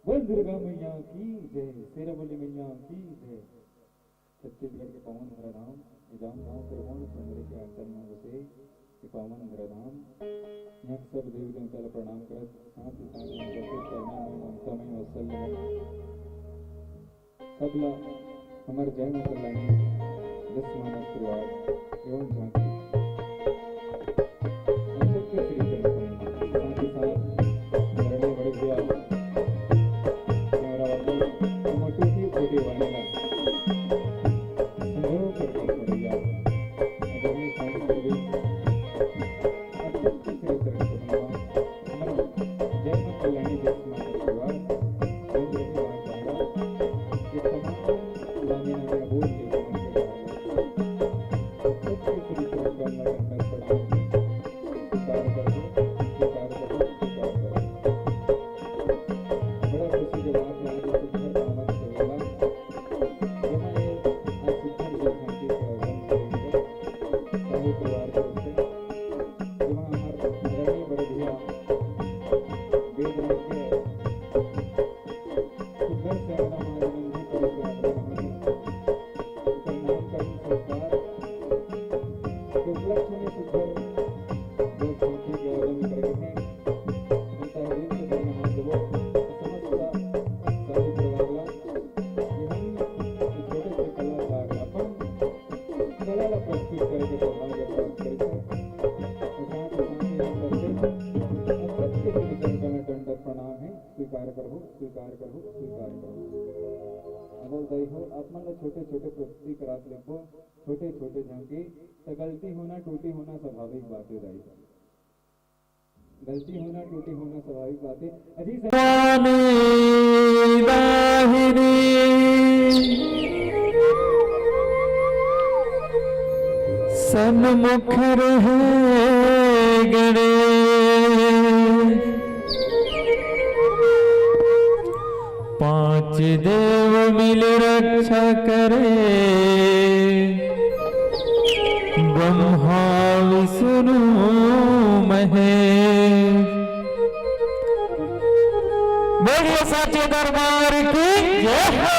बोल दुर्गा मैया की जय, शेरावाली मैया की जय। छत्तीसगढ़ के पावन धरा धाम निजाम गांव त्रिभुवन सुंदरी के आंचल में बसे ये पावन धरा धाम, यहाँ सब देवी देवता को प्रणाम करत साथ ही साथ करना में ममता में वात्सल्य में सबला हमारे जय माता लानी दस मानस परिवार एवं झांकी हम सबके श्री चरण साथ ही साथ बड़े बड़े भैया छोटी वाला संभव करके पड़ेगा अगर मैं साथ कर भी अब तक की तरह करूँगा हम जय मां कल्याणी देश माता परिवार जय जय मां जाना ये तमाम पुराने नामे बोल के मन के सब कुछ श्री चरण का लगन प्रणाम स्वीकार करो स्वीकार करो स्वीकार करो। बड़ा खुशी की बात है आज सुंदर दामन स्वीकार करो स्वीकार करो। अगर दई हो अपना लोग छोटे छोटे प्रस्तुति करात लिखो छोटे छोटे झांकी तो गलती होना टूटी होना स्वाभाविक बात है दई गलती होना टूटी होना स्वाभाविक बात है। अजी सन्मुख रहे गणेश, पांच देव मिल रक्षा करे, ब्रह्मा विष्णु महेश। बोलिए साचे दरबार की जय हो।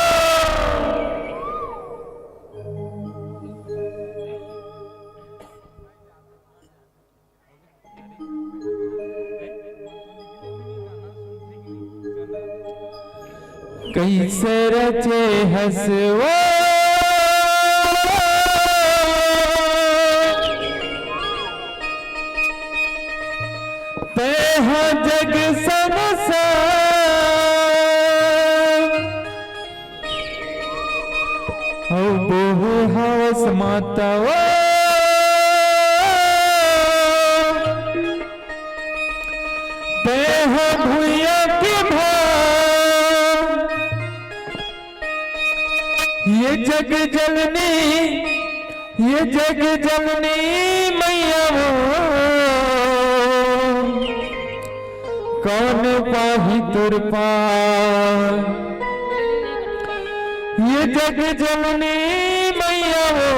कैसे रचे हंसवा तेहा जग संसार, हो बहु हवस मातावा तेहा भूया के भार, ये जग जननी, ये जग जननी मैया वो कौन पाही तुर पार, ये जग जननी मैया वो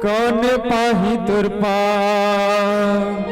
कौन पाही तुर पार।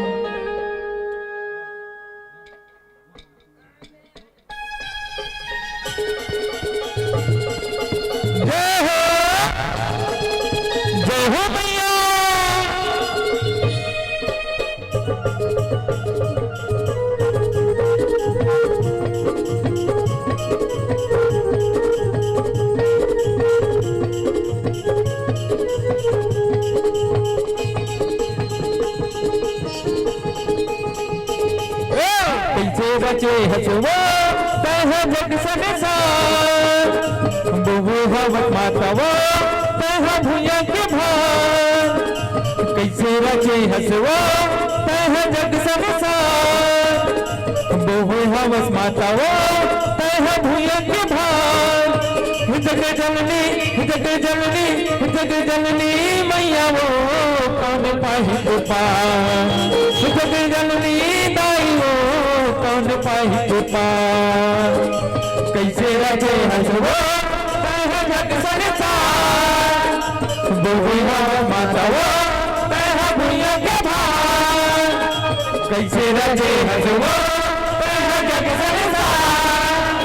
बचे हसवा तह जग संसार, बहु हवस मातावा तह भूया के भार, कैसे रचे हसवा तह जग संसार, बहु हवस मातावा तह भूया के भार। जग जननी, जग जननी, जग जननी मैया वो कौन पाही तो पार, जग जननी दाई वो कौन पाही तो पार। कैसे रचे हंसवा तह जग संसार, बहु हवस मातावा तह भूया के भार, कैसे रचे हंसवा तह जग संसार,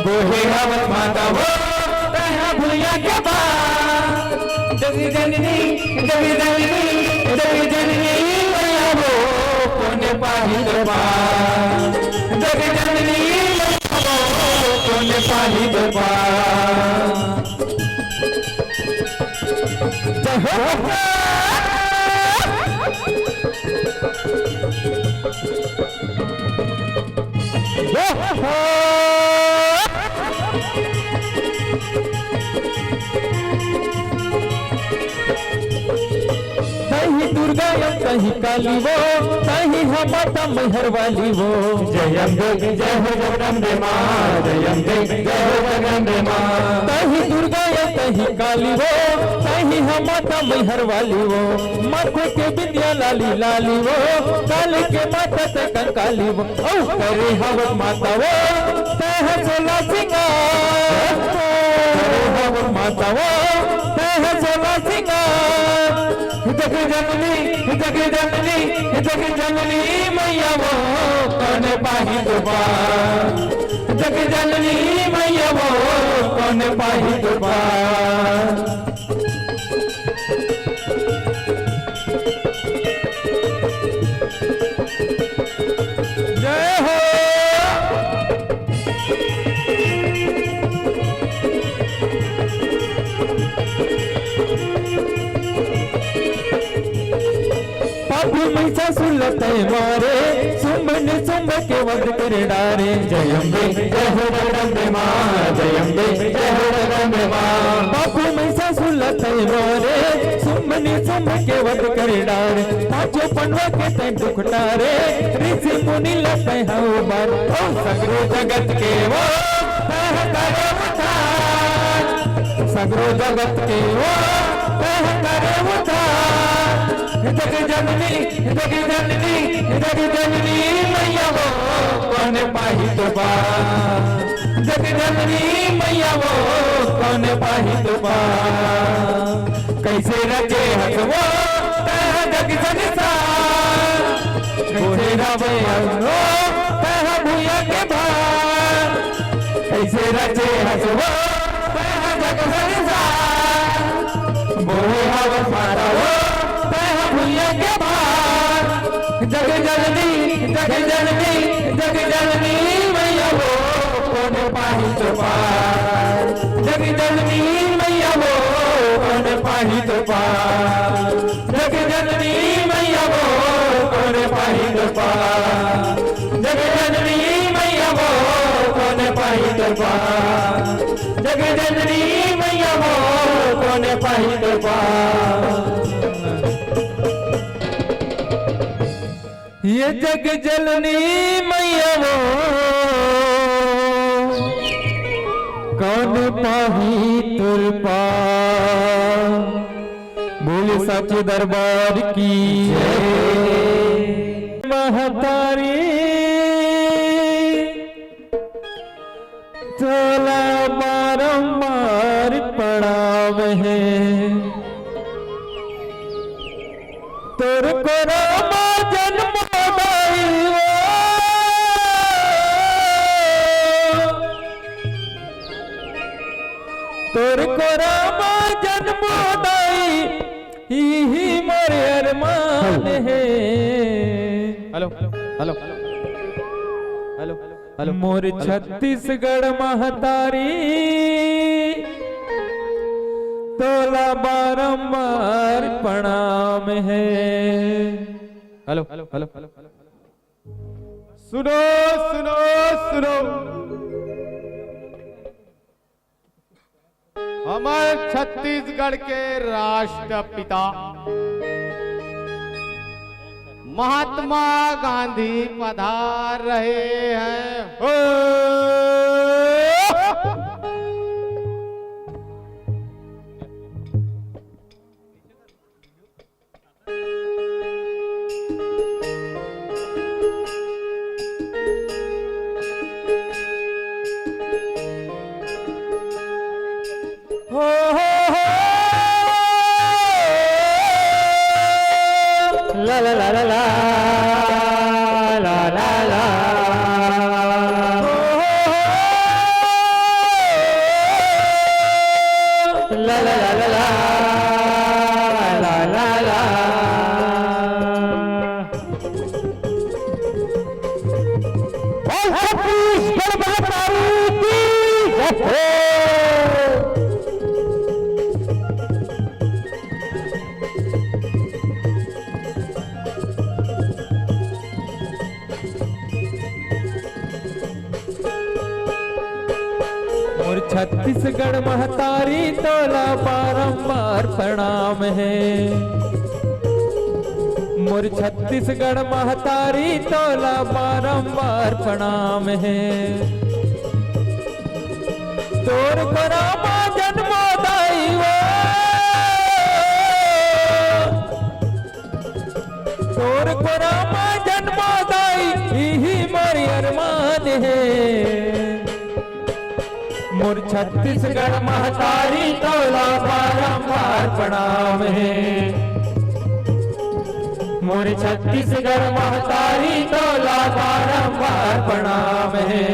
बहु हवस मातावा तह भूया के भार। जग जननी, जग जननी, जग जननी मैया वो कौन पाही तो पार, जग जननी मैया वो कौन पाही तो पार। जय हो। कहीं दुर्गा या कहीं काली वो, कहीं हम माता मैहर वाली वो। जय अम्बे जय हो जगदम्बे माँ, जय अम्बे जय हो जगदम्बे माँ। कहीं दुर्गा या कहीं काली वो, कहीं हम माता मैहर वाली वो। माथे के बिंदिया लाली लाली वो, काली के माता से कंकाली वो। ओ करे हवस माता वो तह सोला सिंगार, करे हवस माता वो तह सोला सिंगार। जग जननी, जग जननी, जग जननी मैया वो कौन पाही तो पार, जग जननी मैया वो कौन पाही तो पार। जय हो। पापी महिषासुर लते मारे, सुमन सुम के वध कर डारे। जय अम्बे जय हो जगदम्बे माँ, जय अम्बे जय हो जगदम्बे माँ। पापी महिषासुर लते मारे, सुमन सुम के वध कर डारे। पांचों पंडवा के तय दुख टारे, ऋषि मुनि लते हऊ बार। ओ सगरो जगत के वो तह करे उद्धार, सगरो जगत के वो कह करे उद्धार। जग जननी जग जननी जग जननी मैया वो कौन पाही तो पार। जग जननी मैया वो कौन पाही तो पार। कैसे रचे हसवो कह जग संसार। कैसे रचे हसवो कह भूया के भार। कैसे रचे हसवो कह जग संसार। बोले हवा माता वो कह भूया के भार। जग जननी जग जननी जग जननी मैया वो कौन पाही तो पार। जग जननी मैया वो कौन पाही तो पार। जग जननी मैया वो कौन पाही तो पार। जग जननी मैया वो कौन पाही तो पार। जग जननी मैया वो कौन पाही तो पार। ये जग जननी मैया वो कौन पाही तुर पार। बोले सच्चे दरबार की महतारी चला बारंबार पड़ावे है। तुर को रामा जन्म दाई तुर को रामा जन्म दाई ही मोरे अरमान है। हेलो हेलो हेलो हेलो मोर छत्तीसगढ़ महतारी तोला बारंबार प्रणाम है। हेलो हेलो हेलो सुनो सुनो सुनो, हमारे छत्तीसगढ़ के राष्ट्रपिता महात्मा गांधी पधार रहे हैं। हो ला ला ला ला ला ला ला ला ला ला ला ला ला ला ला। छत्तीसगढ़ महतारी की जय। छत्तीसगढ़ महतारी तोला बारंबार प्रणाम है। मोर छत्तीसगढ़ महतारी तोला बारंबार प्रणाम है। तोर को रामा जन्मो दाई वो तोर को रामा जन्मो दाई ही मोरी अरमान है। मोर छत्तीसगढ़ महतारी तोला बारंबार प्रणाम है। मोर छत्तीसगढ़ महतारी तोला बारंबार प्रणाम है।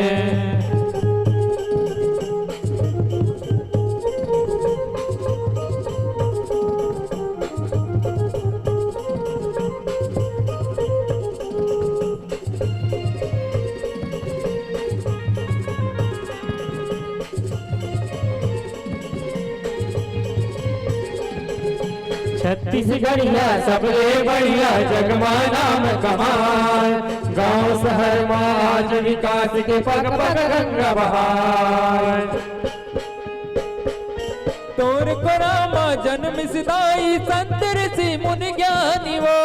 छत्तीसगढ़िया सबले बढ़िया जगमा नाम कमाल। गांव शहर में आज विकास के पग पग गंगा बहार। तोर को रामा जन्म सिदाई संत ऋषि मुनि ज्ञानी वो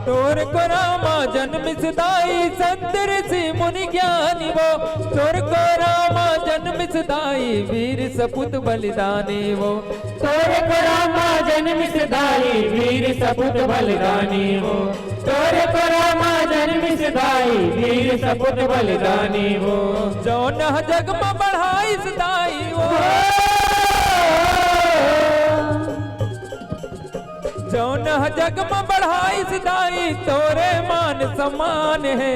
तोर को रामा जन्म सदाई संत ऋषि मुनि ज्ञानी वो तोर को रामा जन्म सदाई वीर सपूत बलिदानी वो तोर को रामा जन्म सदाई वीर सपूत बलिदानी हो तोर को रामा जन्म सदाई वीर सपूत बलिदानी हो जो न जग में बढ़ाई सदाई वो जो न जग में बढ़ाई सदाई तोरे मान सम्मान है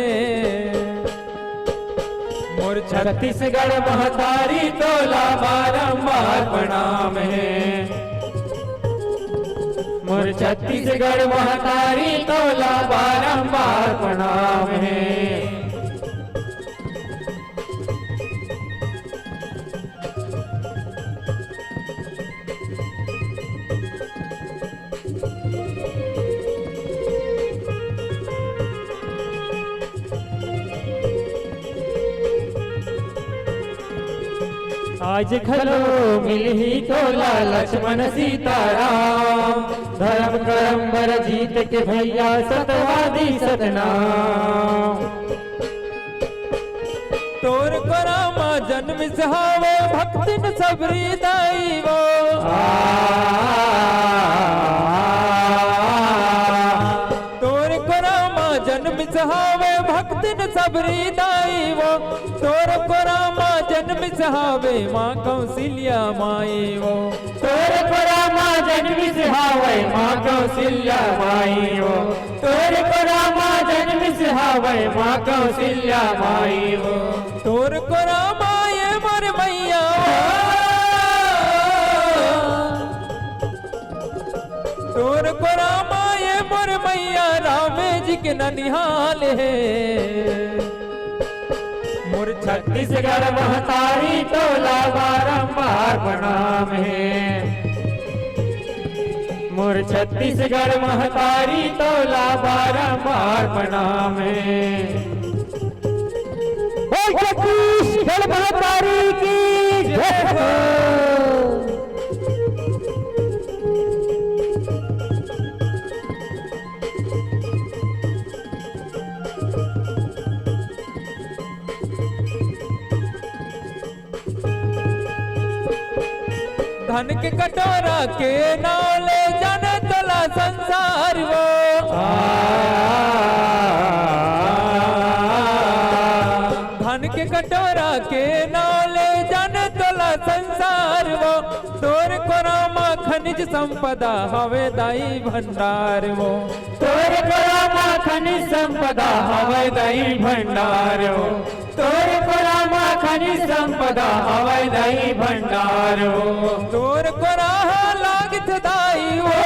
मोर छत्तीसगढ़ महतारी तोला बारंबार प्रणाम है मोर छत्तीसगढ़ महतारी तोला बारंबार प्रणाम है आज खलो मिलही तोला लक्ष्मण सीताराम धर्म करम बर जीत के भैया सतवादी सतनाम तोर को रामा जन्म सहावे भक्तिन सबरी दाई वो तोर को रामा जन्म सहावे भक्तिन सबरी दाई वो तोर को रामा जन्म सहावे माँ कौशल्या माई वो तोर को रामा जन्म सहावे माँ कौशल्या माई हो तोर को रामा जन्म सहावे माँ कौशल्या माई हो तोर को रामा ये मोर मैया तोर को रामा ये मोर मैया राम जी के ननिहाल है मोर छत्तीसगढ़ महतारी तोला बारंबार प्रणाम है मोर छत्तीसगढ़ महतारी तोला बारंबार प्रणाम है छत्तीसगढ़ महतारी की जय हो धन के कटोरा के नाल जन तोला संसार वो धन के कटोरा के नाल जन तोला संसार वो तोर को रामा खनिज संपदा हवे दाई भंडार वो तोर को रामा खनिज संपदा हवै दही भंडार हो तोर को रामा खनिज संपदा हवै दही भंडार हो तोर को राह लागत दाई वो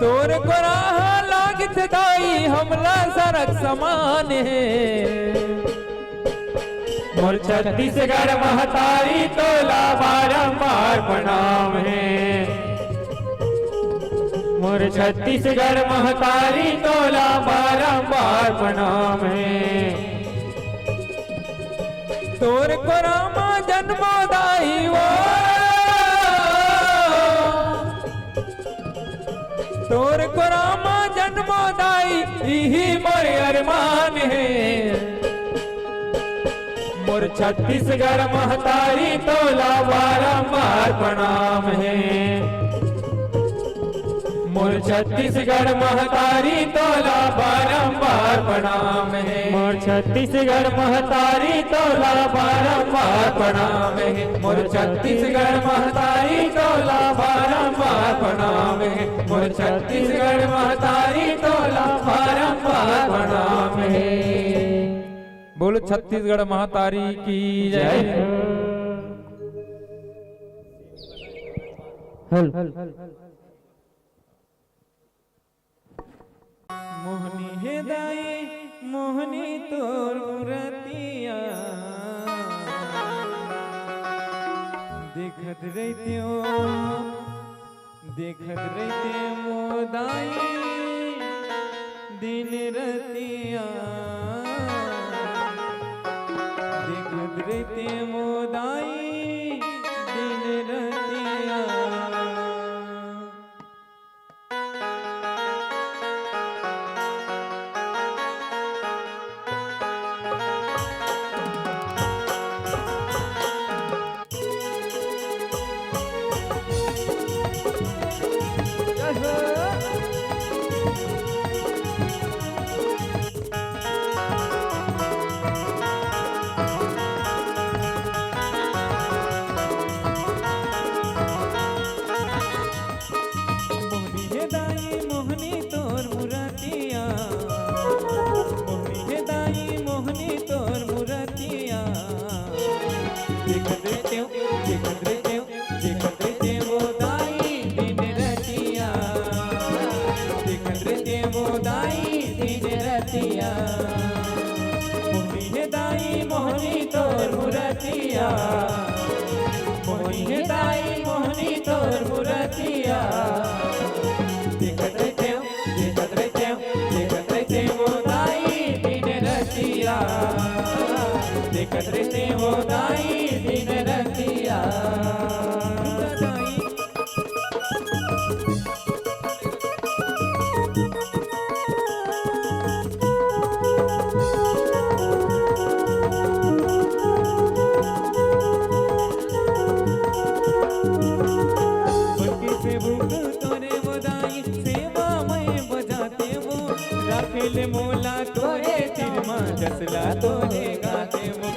तोर को राह लागत दाई हमला सरक समान है मोर छत्तीसगढ़ महतारी तोला बारंबार प्रणाम है मोर छत्तीसगढ़ महतारी तोला बारंबार प्रणाम है तोर को रामा जन्मोदाई वो तोर को रामा जन्मोदाई यही मोर अरमान है मोर छत्तीसगढ़ महतारी तोला बारंबार प्रणाम है मोर छत्तीसगढ़ महतारी तोला बारंबार प्रणाम है मोर छत्तीसगढ़ महतारी तोला बारंबार प्रणाम है मोर छत्तीसगढ़ महतारी तोला बारंबार प्रणाम है मोर छत्तीसगढ़ महतारी तोला बारंबार प्रणाम है बोलो छत्तीसगढ़ महातारी की जय मोहनी है दाई मोहनी तोर रतिया देखत रहते मोदाई दिन रतिया देखत रहते मोदाई दिन रतिया मोहनी हे दाई मोहनी तोर मुरतिया, मोहनी हे दाई मोहनी तोर मुरतिया। देखत रहते वो दाई दिन रतिया, देखत रहते वो दाई दिन रतिया। मोहनी हे दाई मोहनी तोर मुरतिया, मोहनी हे दाई मोहनी तोर मुरतिया। देखत रहते वो दाई दिन रतिया, देखत रहते वो दाई दिन रतिया। से भूख तोरे बदाई सेवा में बजाते वो, राखेले मोला तोरे तिरमा जसला तोरे गाते वो,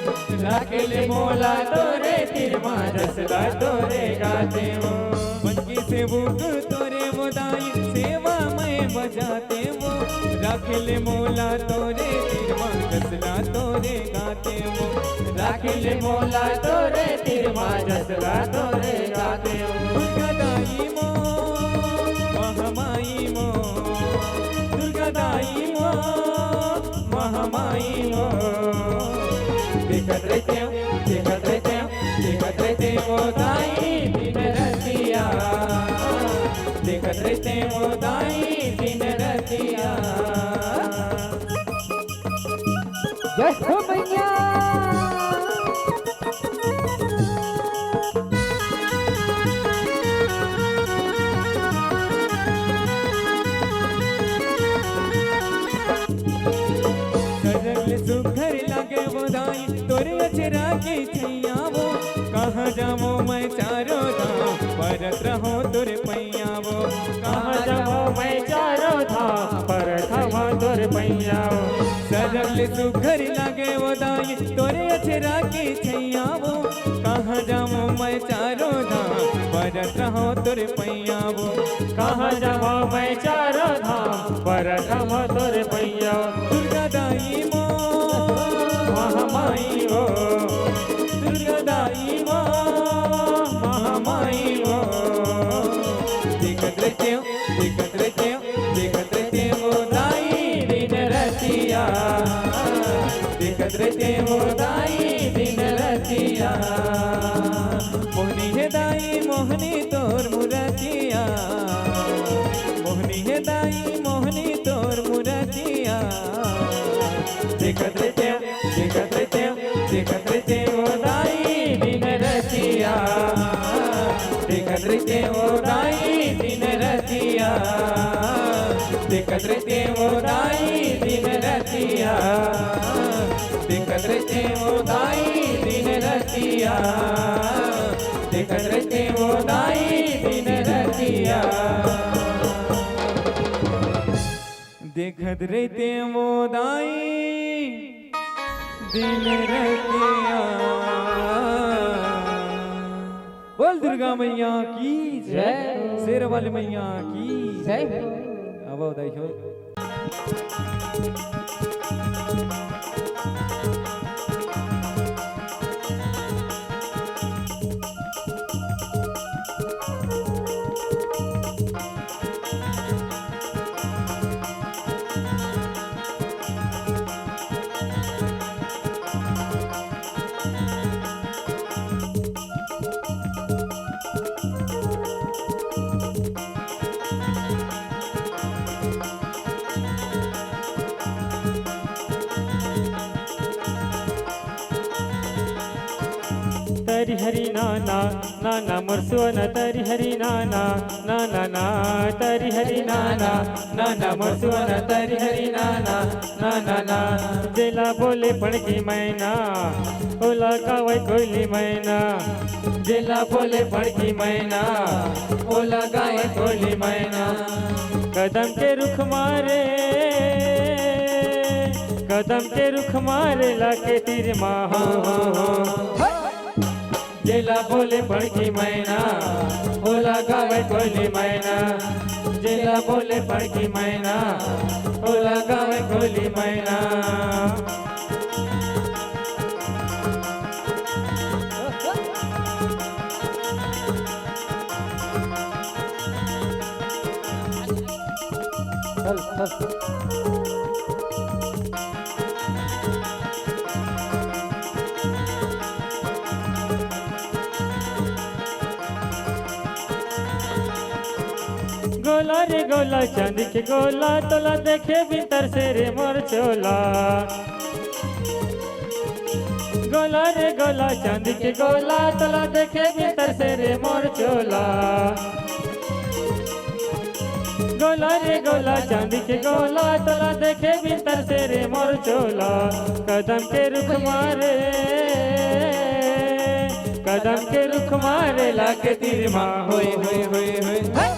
राखेले मोला तोरे तिरमा जसला तोरे गाते वो। बनकी से भूख तोरे बदाई सेवा में बजाते वो, राखेले मोला तोरे तिरमा जसला तोरे गाते वो, राखेले मोला तोरे तिरमा जसला तोरे गाते वो। दुर्गादाई मो महामाई मो, दुर्गादाई मो महामाई मो। देखत रहते वो दाई दिन रतिया, देखत रहते वो दाई दिन रतिया। जय हो मैया। सुघर लागे वो दाई तोरे अचरा की छैया वो, कहाँ जामो मैं चारों धाम परत रहो तोरे पैया वो, कहाँ जामो मैं चारों धाम परत रहो तोरे पैया वो। सरल सुघर लागे वो दाई तोरे अचरा की छैया वो, कहाँ जामो मैं चारों धाम परत रहो तोरे पैया वो, कहाँ जामो मैं चारों धाम परत रहो तोरे पैया। दुर्गादाई मो महामाई हो, दुर्गादाई मो महामाई हो। देखत रहते वो दाई दिन रतिया, देखत रहते वो दाई दिन रतिया। मोहनी हे दाई मोहनी तोर मुरतिया, मोहनी हे दाई मोहनी तोर मुरतिया। देखत रहते वो दाई दिन रतिया, देखत रहते वो दाई दिन रतिया, देखत रहते वो दाई दिन रतिया, देखत रहते वो दाई दिन रतिया, देखत रहते वो दाई दिन रतिया। देखत रहते वो दाई दिन रतिया। बोल दुर्गा मैया की जय, शेर वाली मैया की जय। अब दाई हो। तरी हरी नाना नाना मोर सुवना तरी हरी नाना नाना तरी हरी नाना नाना मोर सुवना तरी हरी नाना नाना जेला बोले पड़की मैना ओला गावे कोयली मैना जेला बोले पड़की मैना ओला गावे कोयली मैना कदम के रुख मारे कदम के रुख मारे लाके तीर माँ हो जेला बोले पड़की मैना ओला गावे कोयली मैना जेला बोले पड़की मैना ओला गावे कोयली मैना चल चल गोला रे गोला चांदी के गोला तोला देखे भीतर से रे मोर चोला गोला रे गोला चांदी के गोला तोला देखे भीतर से रे मोर चोला गोला रे गोला चांदी के गोला तोला देखे भीतर से रे मोर चोला कदम के रुख मारे कदम के रुख मारे लाके तीर माँ होए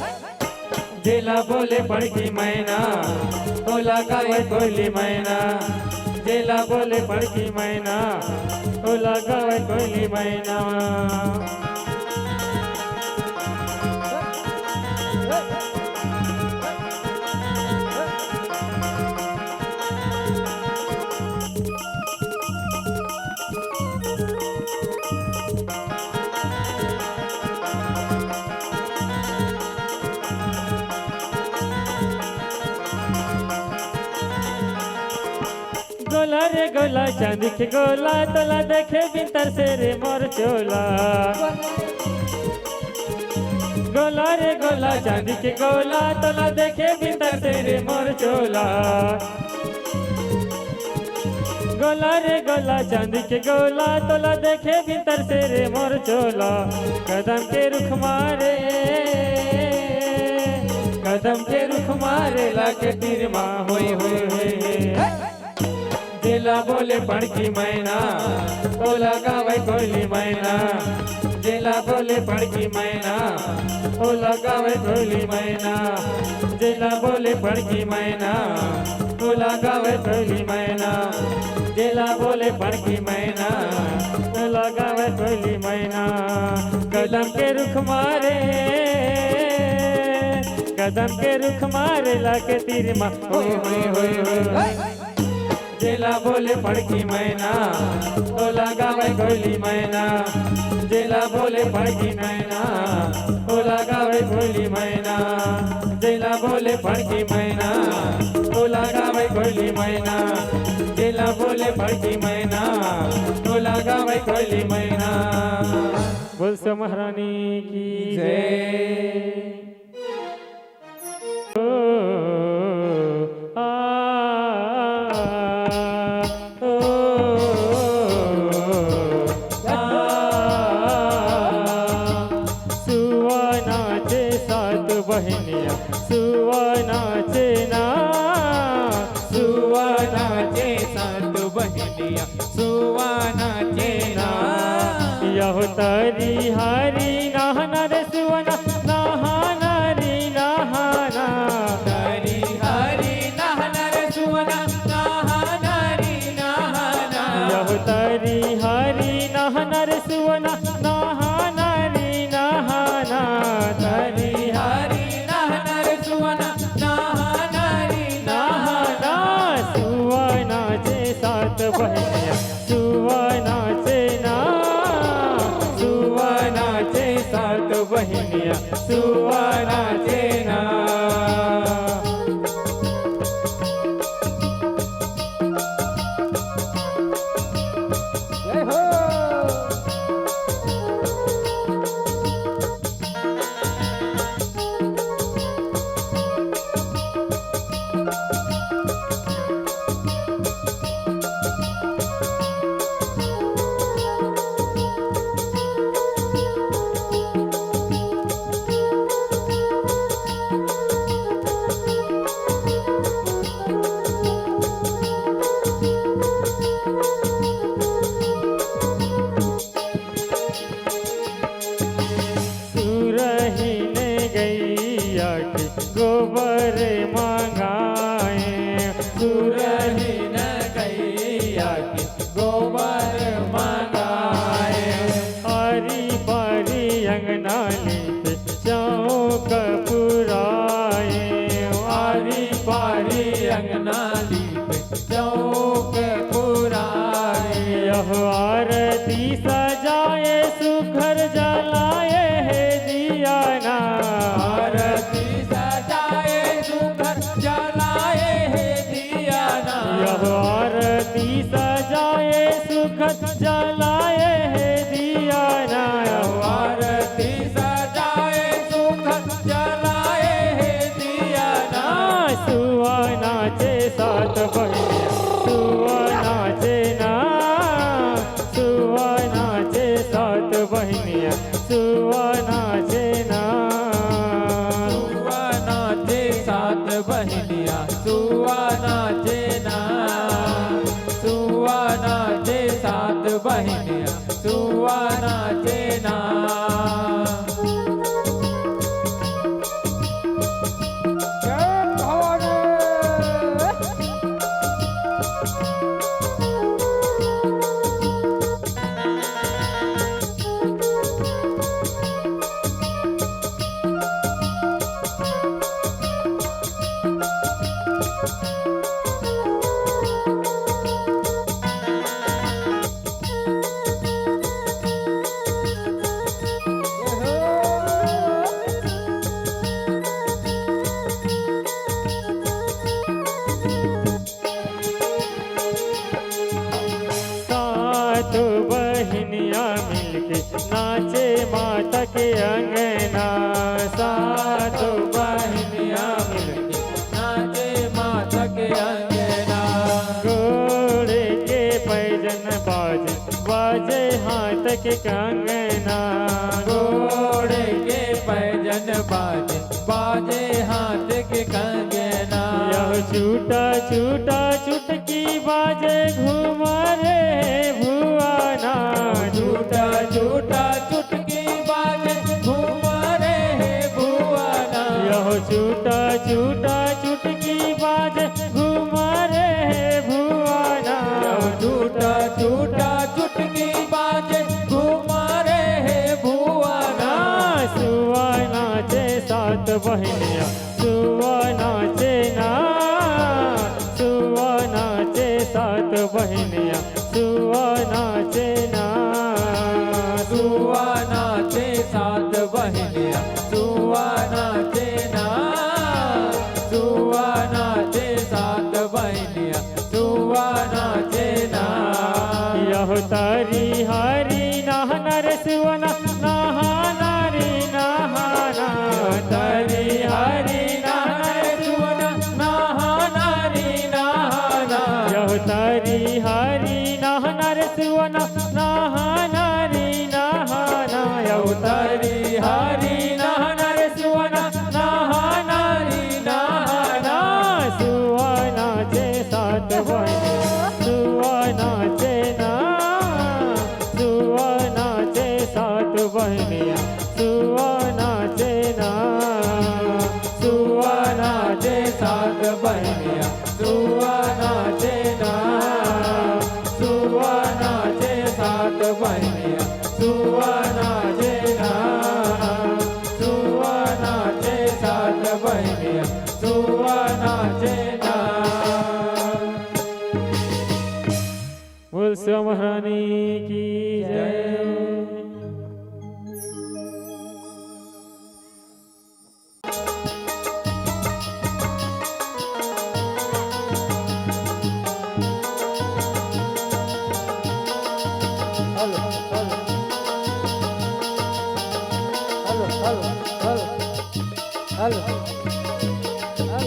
जेला बोले पड़की मैना ओला गावे कोयली मैना जेला बोले पड़की मैना ओला गावे कोयली मैना गोला रे गोला चांदी के गोला तोला देखे भीतर से रे मोर चोला गोला रे गोला चांदी के गोला तोला देखे भीतर से रे मोर चोला गोला रे गोला चांदी के गोला तोला देखे भीतर से रे मोर चोला कदम के रुख मारे कदम के रुख मारे लाके तीर माँ होए जेला बोले पड़की मैना ओला गावे कोयली मैना जेला बोले पड़की मैना ओला गावे कोयली मैना जेला बोले पड़की मैना ओला गावे कोयली मैना जेला बोले पड़की मैना ओला गावे कोयली मैना कदम के रुख मारे कदम के रुख मारे लाके तीर माँ होए जेला बोले पड़की मैना ओला गावे कोयली मैना जेला बोले पड़की मैना ओला गावे कोयली मैना जेला बोले पड़की मैना ओला गावे कोयली मैना जेला बोले पड़की मैना ओला गावे कोयली मैना बोल सो महारानी की जय बहनिया सुवनाचे ना सुवनाचे सात बहनिया सुवनाचे ना यहो तरी हरी नहना रे सुवना नहाना रे नहाना तरी हरी नहना रे सुवना नहाना रे नहाना यहो तरी हरी नहना रे सुवना नहाना रे नहाना तरी हरी सुवना ना रे मंगाए सुरहीन गैया के गोबर मंगाए हरी भरी अंगना लिपे चौक पुराए हरी भरी अंगना लिपे चौक पुराए यह आरती सजाए सुघर जलाए है दिया ना आरती सजाए सुघर जलाए है दिया ना यह आरती सजाए सुघर जलाए है दिया ना यह आरती सजाए सुघर जलाए है दिया ना सुआ नाचे सात बहिनिया सुआ नाचे ना सुआ नाचे सात बहिनिया सुआ नाचे ना सुआ नाचे सात बहिनिया सुआ नाचे ना सुआ नाचे सात बहिनिया सुआ नाचे ना सात बहिनिया मिलके नाचे माता के अंगना सात बहिनिया मिलके नाचे माता के अंगना घोड़े के पैजन बाजे बाजे हाथ के कंगना घोड़े के पैजन बाजे बाजे हाथ के कंगना यह छूटा छूटा चुटकी बाजे घुमा रे भुआना छूटा छूटा चुटकी बाजे घुमा रे भुआना यह छूटा छूटा चुटकी बाजे घुमा रे भुआना यह छूटा छूटा चुटकी बाजे घुमा रे भुआना सुआ नाचे सात बहिनिया सुआ नाचे ना सुआ नाचे सात बहिनिया सुआ नाचे ना सुआ नाचे सात बहिनिया सुआ नाचे ना सुआ नाचे सात बहिनिया सुआ नाचे ना यह तारी हरी नहना रे सुवना नहा नारी नहाना तारी हरी नहना रे सुवना नहा नारी नहाना यह तारी हरी नहना रे सुवना नहा नारी नहाना यह तारी हरी नहना रे सुवना नहा नारी नहाना सुआ नाचे सात बहिनिया सुआ नाचे ना सुआ नाचे सात बहिनिया सुआ नाचे ना सुआ नाचे सात बहिनिया सुआ नाचे ना सुआ नाचे सात बहिनिया सुआ नाचे ना सुआ नाचे सात बहिनिया सुआ नाचे ना बोल शिव महारानी की जय hello hello hello hello hello hello hello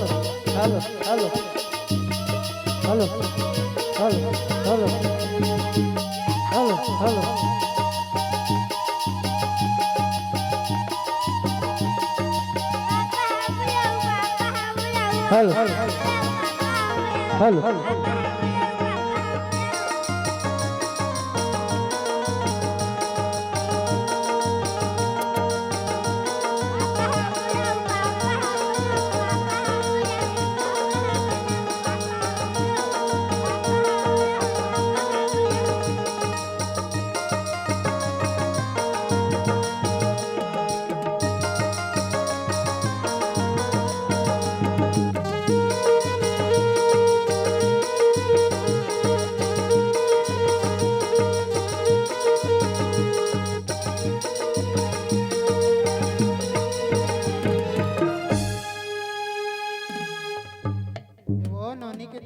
hello hello hello hello hello hello hello hello hello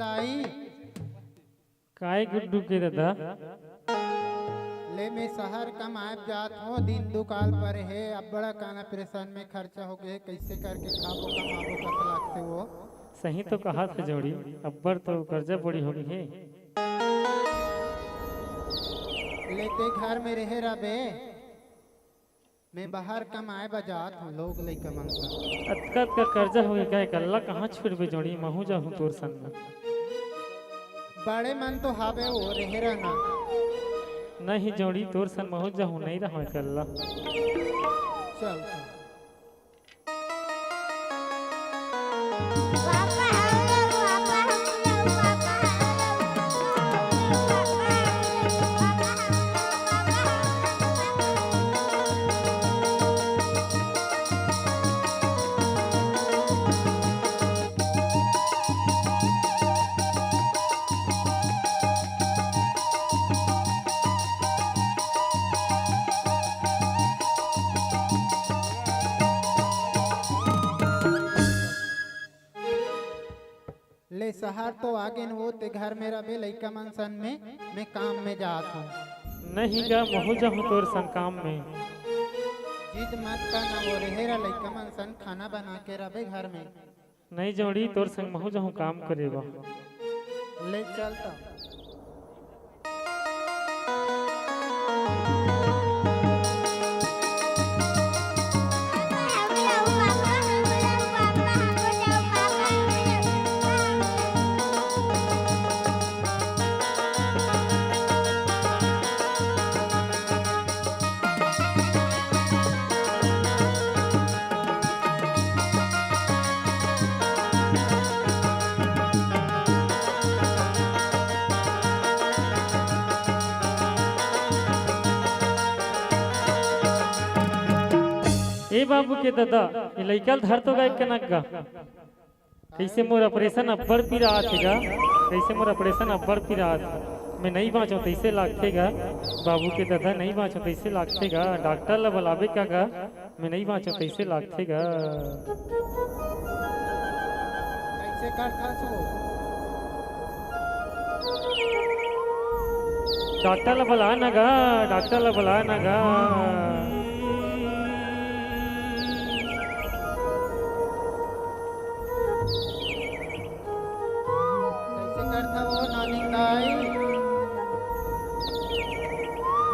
दाई काय गुड्डू के दादा ले मैं शहर कम आब जात हो दिन दुकाल पर है अब बड़ा काना परेशान में खर्चा हो गए कैसे करके खाबो कमाबो कस लागते वो सही तो कहा था जोड़ी अब्बर तो कर्जा बड़ी हो गई है। लेते घर में रहे रबे मैं बाहर कम आए बजात हूँ लोग लइका मन सा अतकत का कर्जा हो गया क्या कल्ला कहाँ छुड़बे जोड़ी महू जाहूँ तोर संग में। बड़े मन तो हावे वो रहे रहना नहीं जोड़ी तोर संग महू जाहूँ नहीं रहा कल्ला। चल ले शहर तो आगे न वो ते घर में रबे लइका मन सन में मैं काम में जात हूँ नहीं गा महू जाहूँ तोर संग काम में। जिद मत करना वो रहेरा लइका मन सन खाना बना के रबे घर में नहीं जोड़ी तोर संग महू जाहूँ काम करेगा। ले चलता ए बाबू के दादा ये लइका धर तो गए कनक गा कैसे मोर ऑपरेशन अब्बड़ पीरा आथेगा कैसे मोर ऑपरेशन अब्बड़ पीरा आथ मैं नहीं बाँचो तैसे लागतेगा बाबू के दादा नहीं बाँचो तैसे लागतेगा डॉक्टर ला बुलावे का गा मैं नहीं बाँचो तैसे लागतेगा। कैसे करता छो डॉक्टर ला बुला ना गा डॉक्टर ला बुला ना गा। कैसे करता वो नानी दाई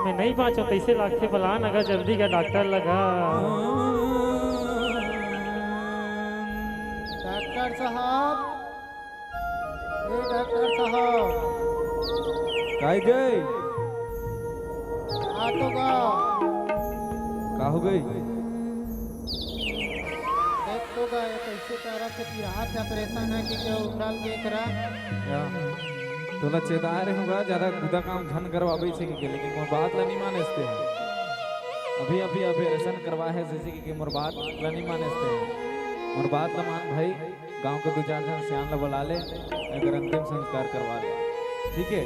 मैं नहीं बाँचो तैसे लागते बुला ना गा जल्दी गा डॉक्टर लगा। डॉक्टर साहब ए डॉक्टर साहब काय गई आ तो गा का हो गई देख तो गा ये कैसे करा के पिरात है परेशान है कि क्या उठल के करा या तोला चेता रहे होगा ज्यादा गुदा काम धन करवाबे छे के लेकिन मोर बात ला नहीं मानेस्ते अभी अभी ऑपरेशन करवा है जैसे कि मोर बात ला नहीं मानेस्ते मोर बात ला मान भाई गांव के दो चार जन सियान ला बुला ले अगर अंतिम संस्कार करवा ले ठीक है।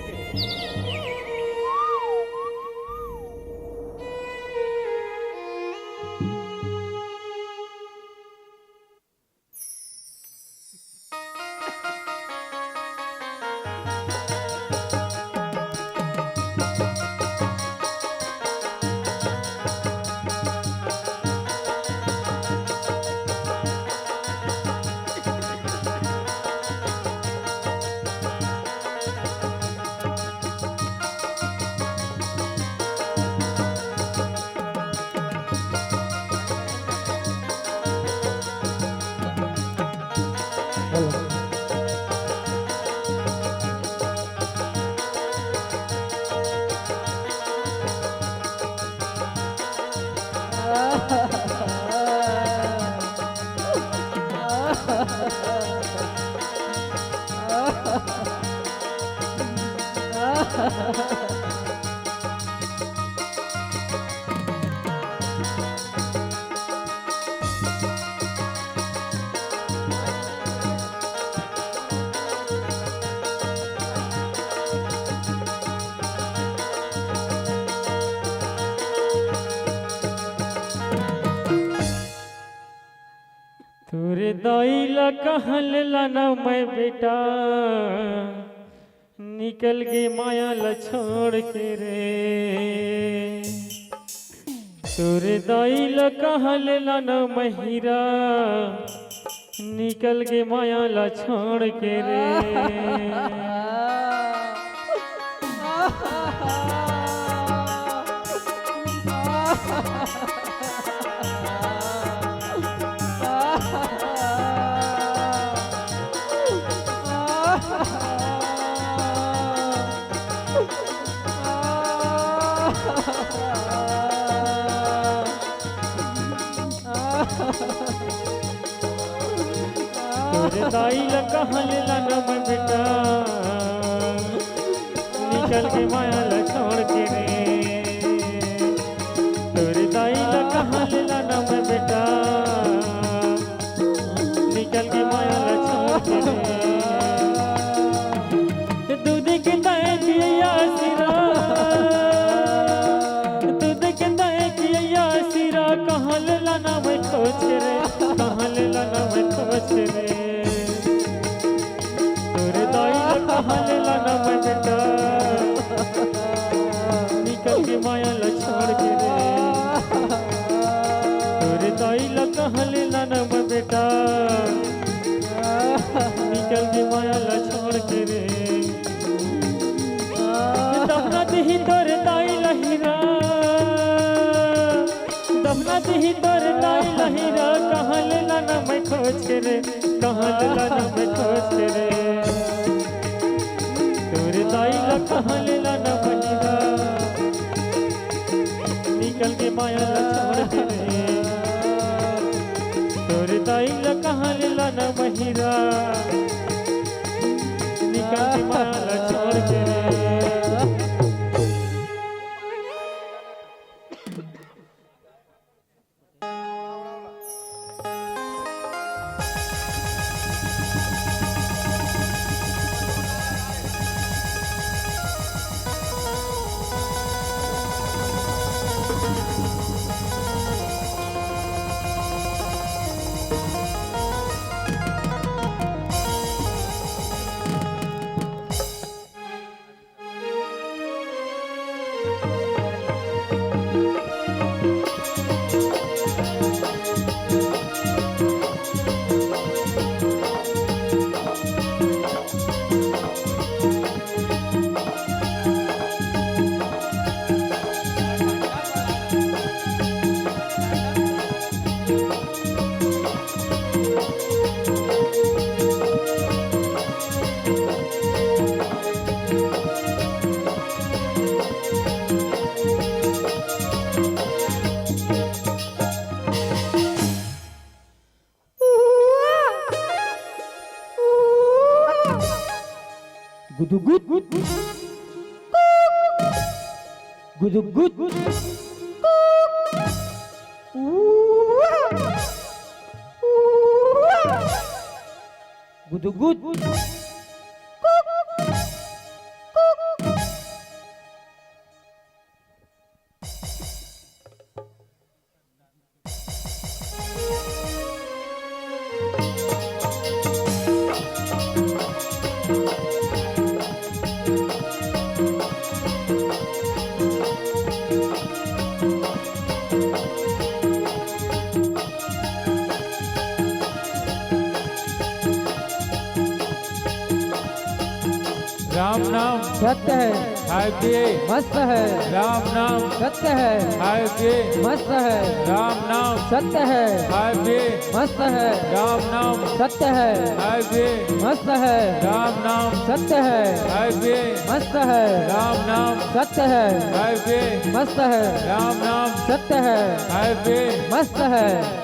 दाई ला कहल लाना मैं बेटा निकल गए माया ला छोड़ के रे तोर दाई ला कहल लाना मैं हीरा निकल गए माया ला छोड़ के रे तोरे दाई ला कहल लाना मैं बेटा निकल के माया ला छोड़ के रे तोरे दाई ला कहल लाना मैं बेटा निकल के माया ला छोड़ के रे दूध के दाए दिया सिरा दूध के दाए दिया सिरा कहल लाना मैं खोज रे कहल लाना मैं खोज रे कहल लाना मैं बेटा निकल के माया ला छोड़ के रे तोरे दाई ला कहल लाना मैं बेटा निकल के माया ला छोड़ के रे दफना दही तोरे दाई ला हीरा दफना दही तोरे दाई ला हीरा कहल लाना मैं खोज के रे कहल लाना मैं खोज के रे तोरे दाई ला कहल लाना महिरा निकल के माया ला छोड़ के रे तोरे दाई ला कहल लाना महिरा निकल के माया ला छोड़ के रे गुदुगुद गुदुगुद गुदुगुद राम नाम सत्य है, हाय प्रिय मस्त है, राम नाम सत्य है, हाय प्रिय मस्त है, राम नाम सत्य है, हाय प्रिय मस्त है, राम नाम सत्य है, हाय प्रिय मस्त है, राम नाम सत्य है, हाय प्रिय मस्त है, राम नाम सत्य है, हाय प्रिय मस्त है, राम नाम सत्य है, हाय प्रिय मस्त है।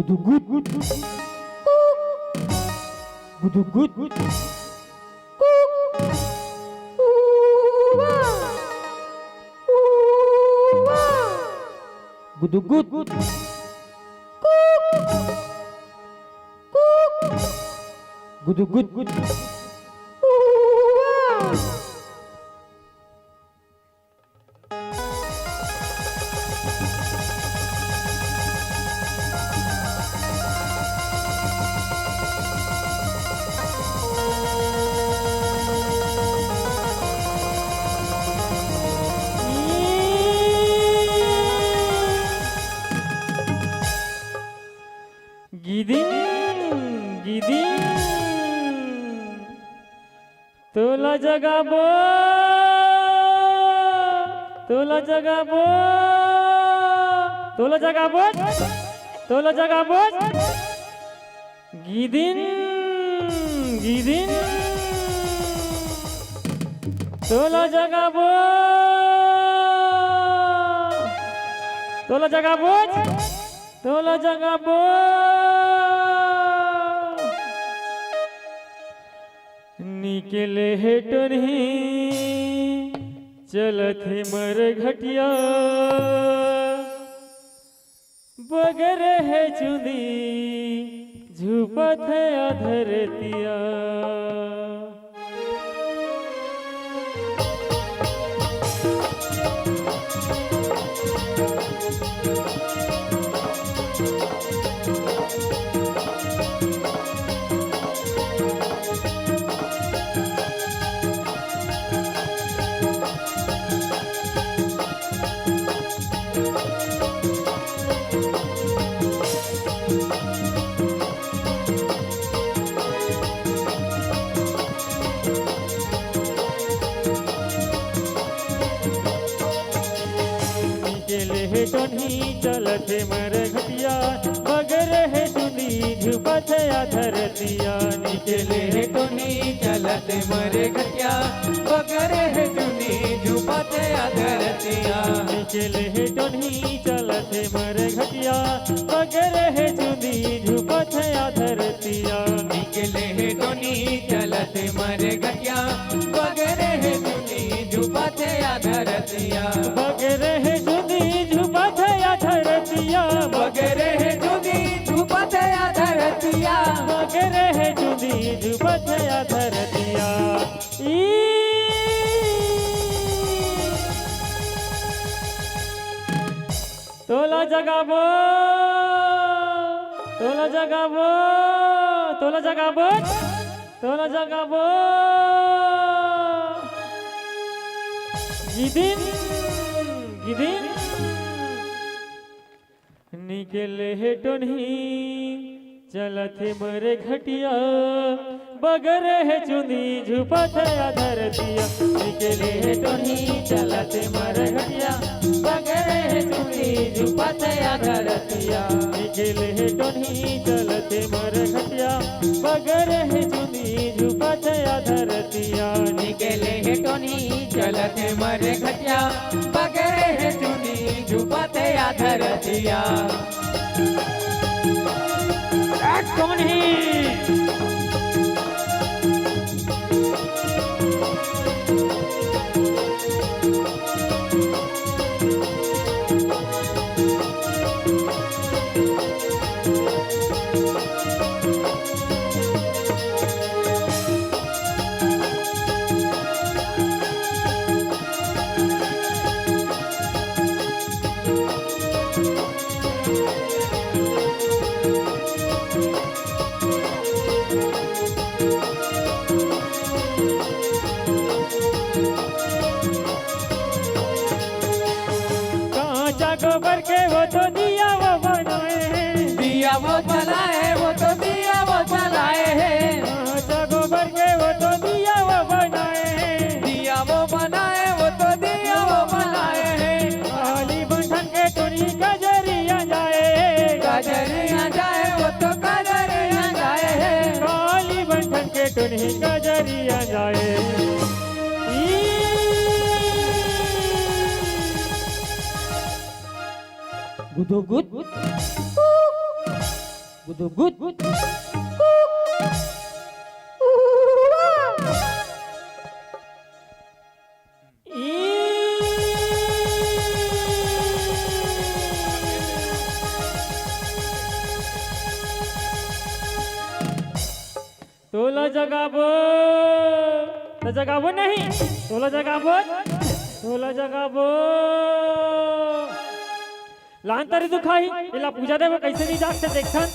गुदुगुद गुदुगुद गुदुगुद गुदुगुद तोला जगाबो तोला जगाबो तोला जगाबो तोला जगाबो गिदिन गिदिन तोला जगाबो तोला जगाबो तोला जगाबो निकले है टोरही चलत है मर घटिया बगर है चुंदी झुपत है अधरतिया टोनी चलत है मर घटिया बगर है चुनी झुपत है अधरतिया निकले है टोनी चलत है मर घटिया बगर है चुनी झुपत है अधरतिया निकले है टोनी चलत है मर घटिया बगर है चुनी झुपत है अधरतिया निकले है टोनी चलत है मर घटिया बगर है चुनी झुपत है अधरतिया बगर है चुनी झुपत है धरतिया बगरे है जुदी झुपत है धरतिया बगरे है जुदी झुपत है धरतिया तोला जगाबो तोला जगाबो तोला जगाबो तोला जगाबो गिदिन गिदिन निकले है टोनी चलत है मरे घटिया बगर है चुनी झुपत है धरतिया निकले है टोनी चलत है मरे घटिया बगर है चुनी झुपत है धरतिया निकले है टोनी चलत है मरे घटिया बगर है चुनी झुपत है धरतिया निकले है टोनी चलत है मरे घटिया बगर है चुनी झुपत है धरतिया कौन है गोबर के वो तो दिया वो बनाए हैं दिया वो जलाए वो तो दिया वो जलाए हैं गोबर के वो तो दिया वो बनाए हैं दिया वो बनाए वो तो दिया वो बनाए हैं काली बंधन के टोनी कजरिया जाए वो तो कजरिया जाए काली बंधन के टोनी कजरिया जाए गुदुगुद गुदुगुद तोला जगाबो तो जगाबो नहीं तोला जगाबो लहान तरी दुखाई इला पूजा देव कैसे नहीं जागते देखन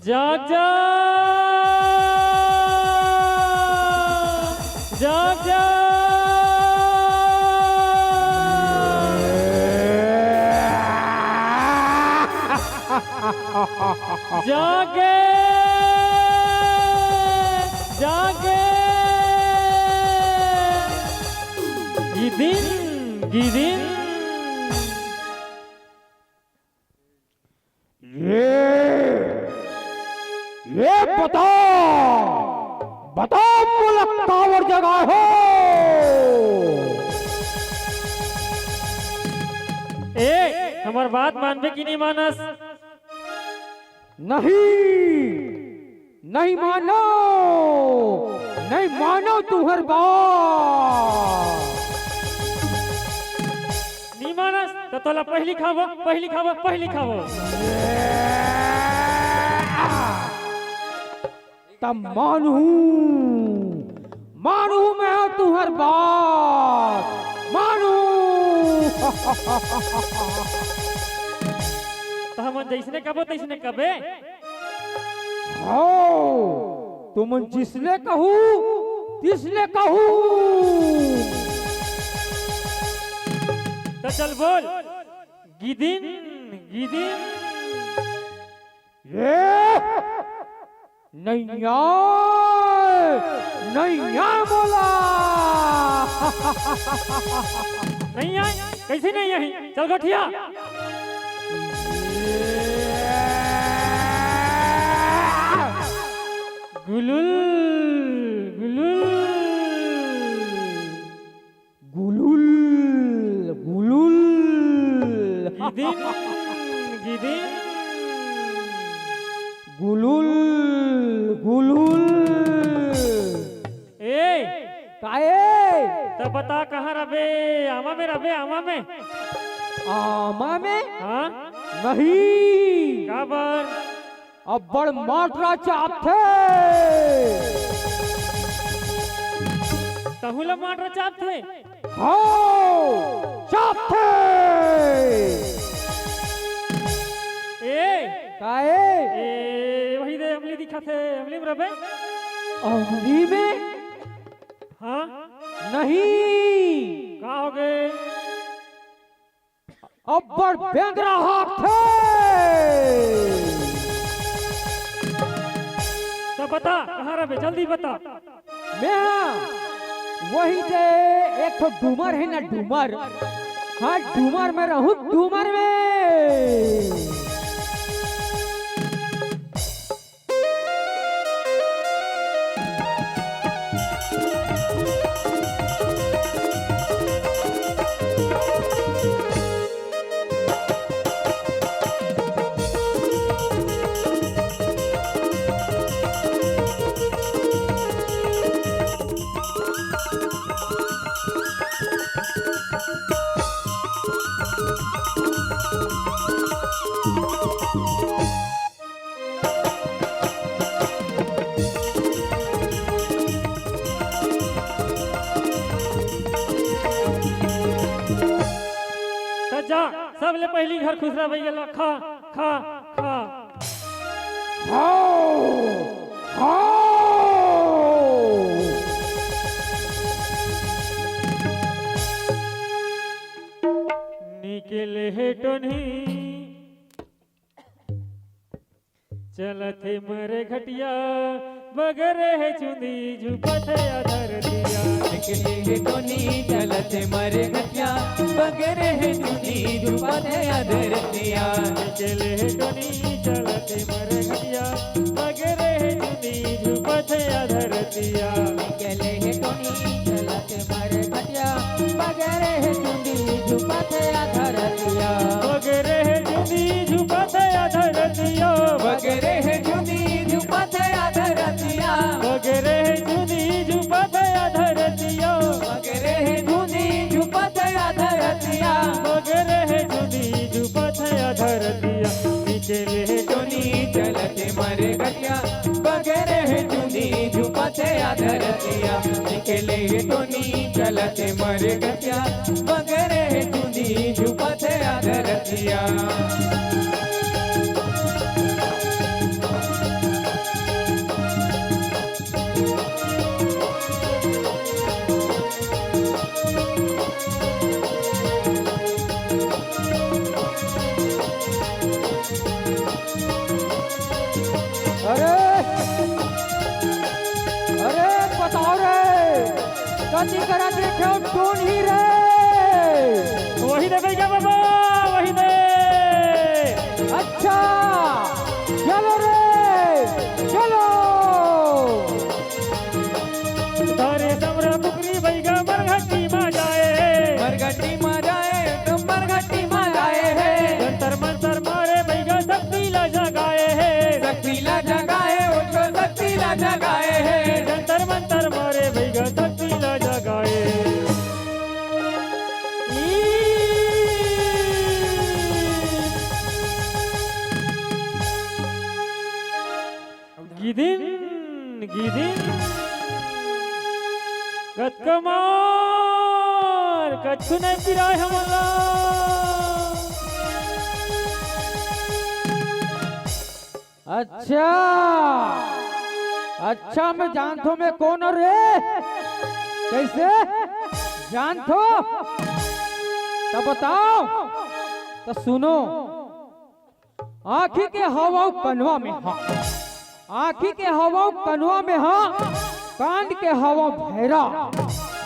जाग जा जाग जा जागे जागे गिदिन ये बताओ मुलक कांवर जगह हो। ए हमार बात मानबे कि नहीं मानस नहीं मानो तुहर बात नहीं मानस तो तोला पहली खाबो तब मानू मैं तुहर बात मानू। तो हम जैसने कबो तैसने कबे हो तुम जिसने कहू तिसने कहू। तो चल बोल गिदिन ये नैया बोला। नहीं आई कैसे नहीं आई चल गठिया गुलुल गिदिन गुलुल ए काए तो बता कहाँ रबे आमा में हाँ नहीं काबर अब बड़ मात्रा चाहते तहुला मार चाप थे हो चाहते ए काए ए वही दे अमली दिखा थे अमली में रबे अमली में हाँ नहीं कहाँ हो गए अब बड़ बेंद्रा हाथ थे तो बता कहाँ रबे जल्दी बता मैं वही दे एक तो डूमर है ना डूमर हाँ डूमर में रहूं डूमर में। जा सब ले पहली घर खुसरा भैया खा खा खा निकले है टोनी चलते मरे घटिया बगरे है चुनी झुपत अधर दिया निकले है टोनी चलत मरे घटिया बगरे है चुनी झुपत अधर दिया निकले है टोनी चलत मरे घटिया बगरे है चुनी झुपत अधर दिया निकले है टोनी चलत मरे घटिया बगरे है चुनी झुपत अधर दिया बगरे है चुनी झुपत अधर दिया बगरे है चुनी झुपत अधर दिया बगरे है चुनी झुपत अधर दिया बगरे है चुनी झुपत अधर दिया बगरे है चुनी झुपत अधर दिया निकले है टोनी चलते मरे घटिया बगरे है चुनी झुपत अधर दिया निकले है टोनी चलते मरे घटिया बगरे है चुनी झुपत अधर दिया अरे बताओ रे कति करा देखे कौन ही रे वही दे भैया बाबा वही दे अच्छा चलो रे चलो तारे समरा कुकरी भैया मरघट्टी में जाए मरघट्टी में जाए तुम मरघट्टी में जाए है जंतर मंतर मारे भैया शक्ति ला जगाए है शक्ति ला जगाए उनको शक्ति ला जगाए है जंतर मंतर मारे भैया शक्ति ला जगाए गिदिन गिदिन कतकमार कछु नहीं पिराय हमला अच्छा अच्छा मैं जानता हूँ मैं कौन हूँ रे कैसे जानते हो तब बताओ तो सुनो आँखी के हवा कनवा में हाँ आँखी के हवा कनवा में हाँ कांड के हवा भैरा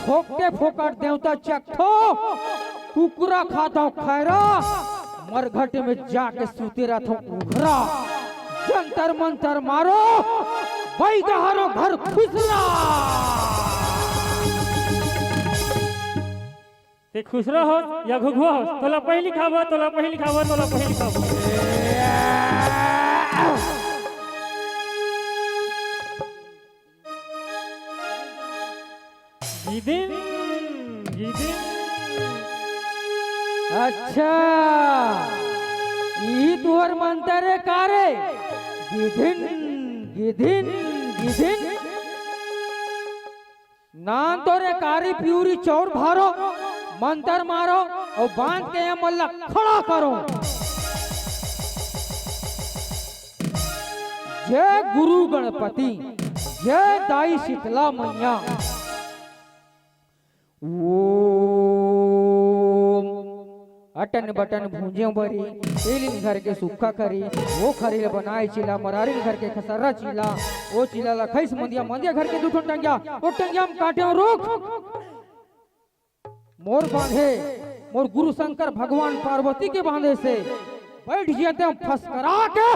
फोकते फोकट देवता चखो कुकुरा खाता हूँ खैरा मरघट में जाके सूते रहता हूँ उघरा जंतर मंतर मारो भाई गहरो घर खुसरा ते खुसरा हो या घुघुआ हो तोला पहली खाबो तोला पहली खाबो तोला पहली खाबो गिदिन गिदिन अच्छा ई तुहर मंतर कारे गिधिन गिधिन गिधिन नान तोरे कारी प्यूरी चौर भारो मंतर मारो और बांध के ये मल्ला खड़ा करो जय गुरु गणपति जय दाई शीतला मैया ओम अटन बटन भूंजे बरी तेलिन घर के सुखा करी वो खरी बनाए चिला मरारी घर के खसरा चिला वो चिला लखैस मंदिया मंदिया घर के दुठन टंगिया वो टंगिया हम काटे और रुक मोर बांधे मोर गुरु शंकर भगवान पार्वती के बांधे से बैठ जाते हम फसकरा के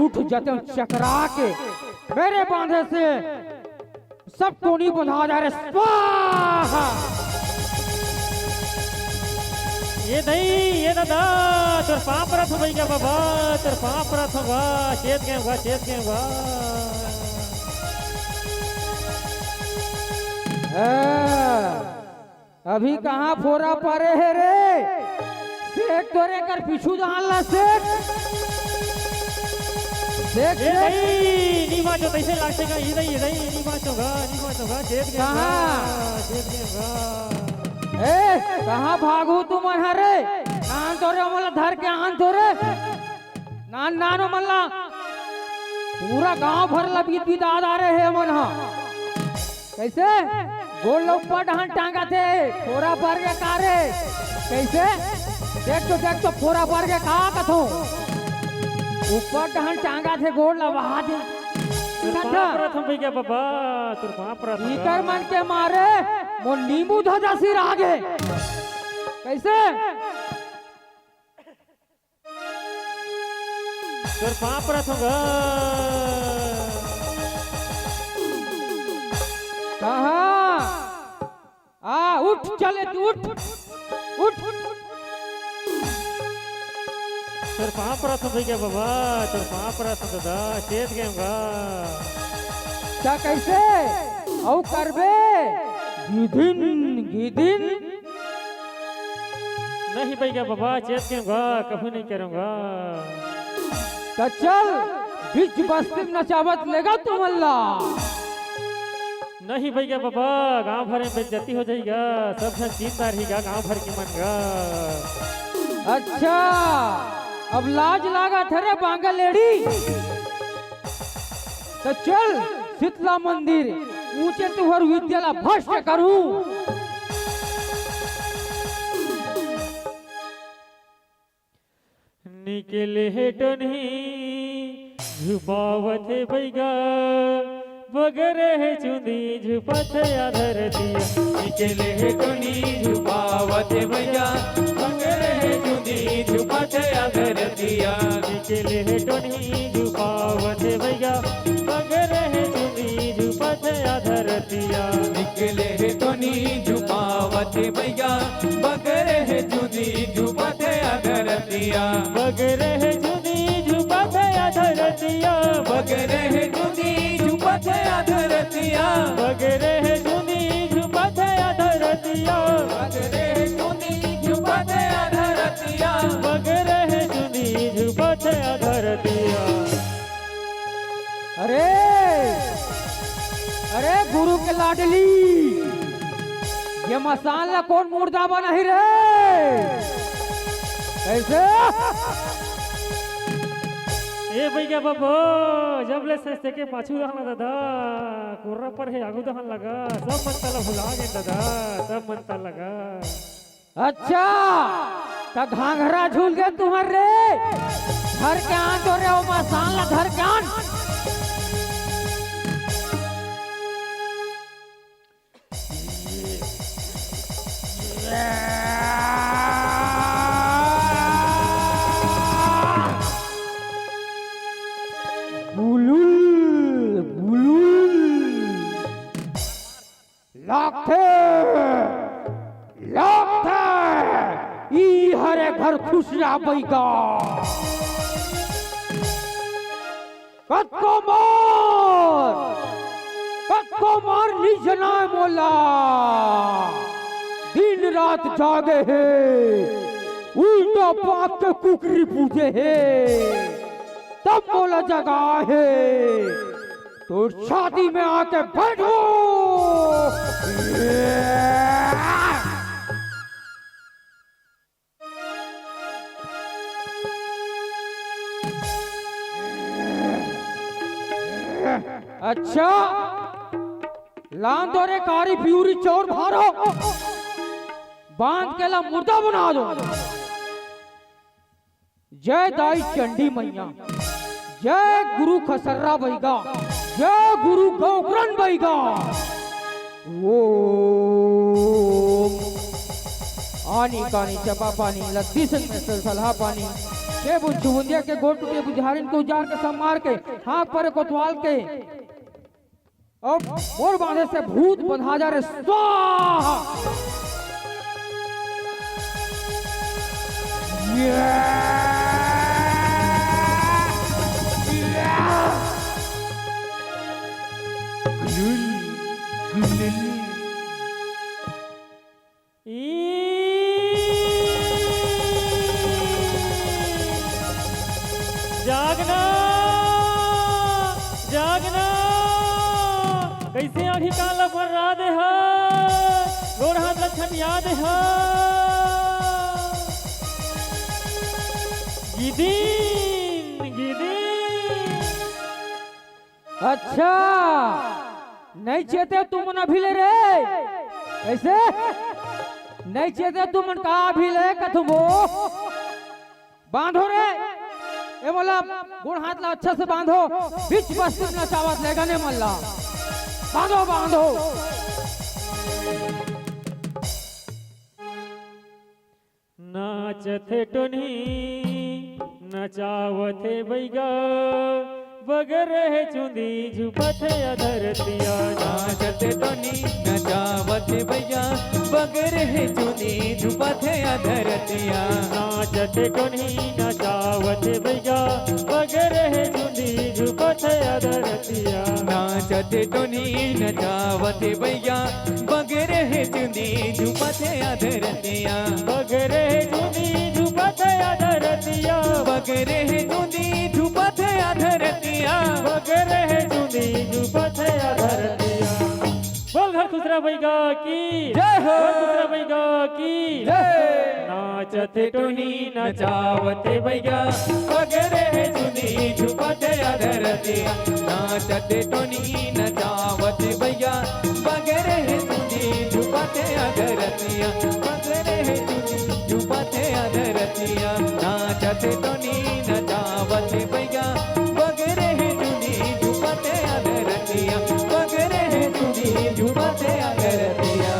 उठ जाते हम चकरा के मेरे बांधे से सब टोनी बंधा जा रहे स्वाहा ये नहीं ये दादा तोर पाप रथ भाई क्या बाबा तोर पाप रथ बा चेत के बा अभी कहाँ फोरा परे है रे सेठ तोरे कर पीछू डालना सेठ ये नहीं नी माचो कैसे लागते का ये नहीं नी माचो गा चेत के बा कहाँ भागू तुम हरे नान तोरे मला धर के आन तोरे नान नानो मल्ला पूरा गांव भर लबीत भी दाद आ रहे हैं मन कैसे गोल लोग पर डहान टांगा थे फोरा पर के कारे कैसे देख तो फोरा पर के कहा कथो ऊपर डहान टांगा थे गोल लबहा दे ठंडा प्रथम भैया बाबा तुर प्रथम इकर मन के मारे मो नींबू धजा सिर आगे कैसे तुर प्रथम कहा उठ चले तू उठ उठ तुर प्रथम भैया बाबा तुर प्रथम दादा चेत गेमगा क्या कैसे औ करबे गिदिन नहीं भैया बाबा चेत गेमगा कभी नहीं करूंगा तो चल बीच बस्ती में नचावत लेगा तुम अल्लाह नहीं भैया बाबा गांव भर में बेइज्जती हो जाएगा सब जन जीतदार ही गांव भर की मन गा अच्छा अब लाज लागा थे बांगा लेडी तो चल शीतला मंदिर ऊंचे तुहर विद्यालय भ्रष्ट करूं निकले टनी झुपावत बैगा बगर है चुंदी झुपत आधर दिया निकले टोनी झुकावत भैया बगर है चुंदी झुपत अगर दिया निकले टनी झुपावत बैगा बगर है चुंदी झुपत आधर दिया निकले टोनी झुकावत भैया बगर है चुंदी झुपत अगर दिया बगर है चुंदी झुपत आधर दिया बगर है चुंदी झुपत अगर दिया बगर है चुंदी झुपत आधर दिया बगर है चुंदी झुपत अगर दिया बगर है चुंदी झुपत आधर दिया अरे अरे गुरु के लाडली ये मसाला कौन मुर्दा बना ही रे कैसे ए भैया बाबू जब ले सस्ते के पाछू रहना दादा कुर्रा पर है आगू दहन लगा सब मन तला भुला गए दादा सब मन तला लगा अच्छा तो घाघरा झूल गए तुम्हारे घर के आन तो रे मसाला घर के आन ई हरे घर खुश रह बैगा कत्को मार निज ना मोला दिन रात जागे है उल्टा पाप के कुकरी पूछे है तब मोला जगा है तो शादी में आके बैठो अच्छा लांदो रे कारी प्यूरी चोर भारो बांध के ला मुर्दा बना दो जय दाई चंडी मैया जय गुरु खसर्रा बैगा जय गुरु गौकरण बैगा वो आनी कानी चपा पानी लद्दी संग में सलहा पानी के बुझुंदिया के गोट के बुझारिन को उजार के सब मार के हाथ पर कोतवाल के अब और बांधे से भूत बंधा जा रे स्वाहा जागना जागना कैसे आधी काला पर रात है गोड़ हाथ लक्षण याद है गिदीन गिदीन अच्छा नहीं चेते तुम अभी ले रे कैसे नहीं चेते तुम का अभी ले कथुबो बांधो रे ए मोला गुण हाथ ला अच्छा से बांधो, बीच बस्ती में नचावत ले गने मल्ला, बांधो बांधो। नाचथे टोनी नचावथे बैगा, बगर है चुंदी झुपथे अधरतिया। नाचथे टोनी नचावथे बैगा, बगर है चुंदी झुपथे अधरतिया। नाचथे टोनी नचावथे बैगा, बगर है चुंदी झुपथे अधरतिया। नाचथे टोनी नचावथे बैगा, बगर है चुंदी झुपथे अधरतिया। बगर है चुंदी झुपथे अधरतिया। बगर है चुंदी झुपथे अधरतिया। बगर है चुंदी झुपथे अधरतिया। बोल घर खुसरा बैगा की जय हो, खुसरा बैगा की जय। नाचते टोनी नचावते बैगा, बगर है चुंदी झुपथे अधरतिया। नाचते टोनी नचावते बैगा, बगर है चुंदी झुपथे अधरतिया। बगर है चुंदी झुपथे अधरतिया। नाचते टोनी नचावते बैगा, बगर है चुंदी झुपथे अधरतिया। बगर है चुंदी झुपथे अधरतिया।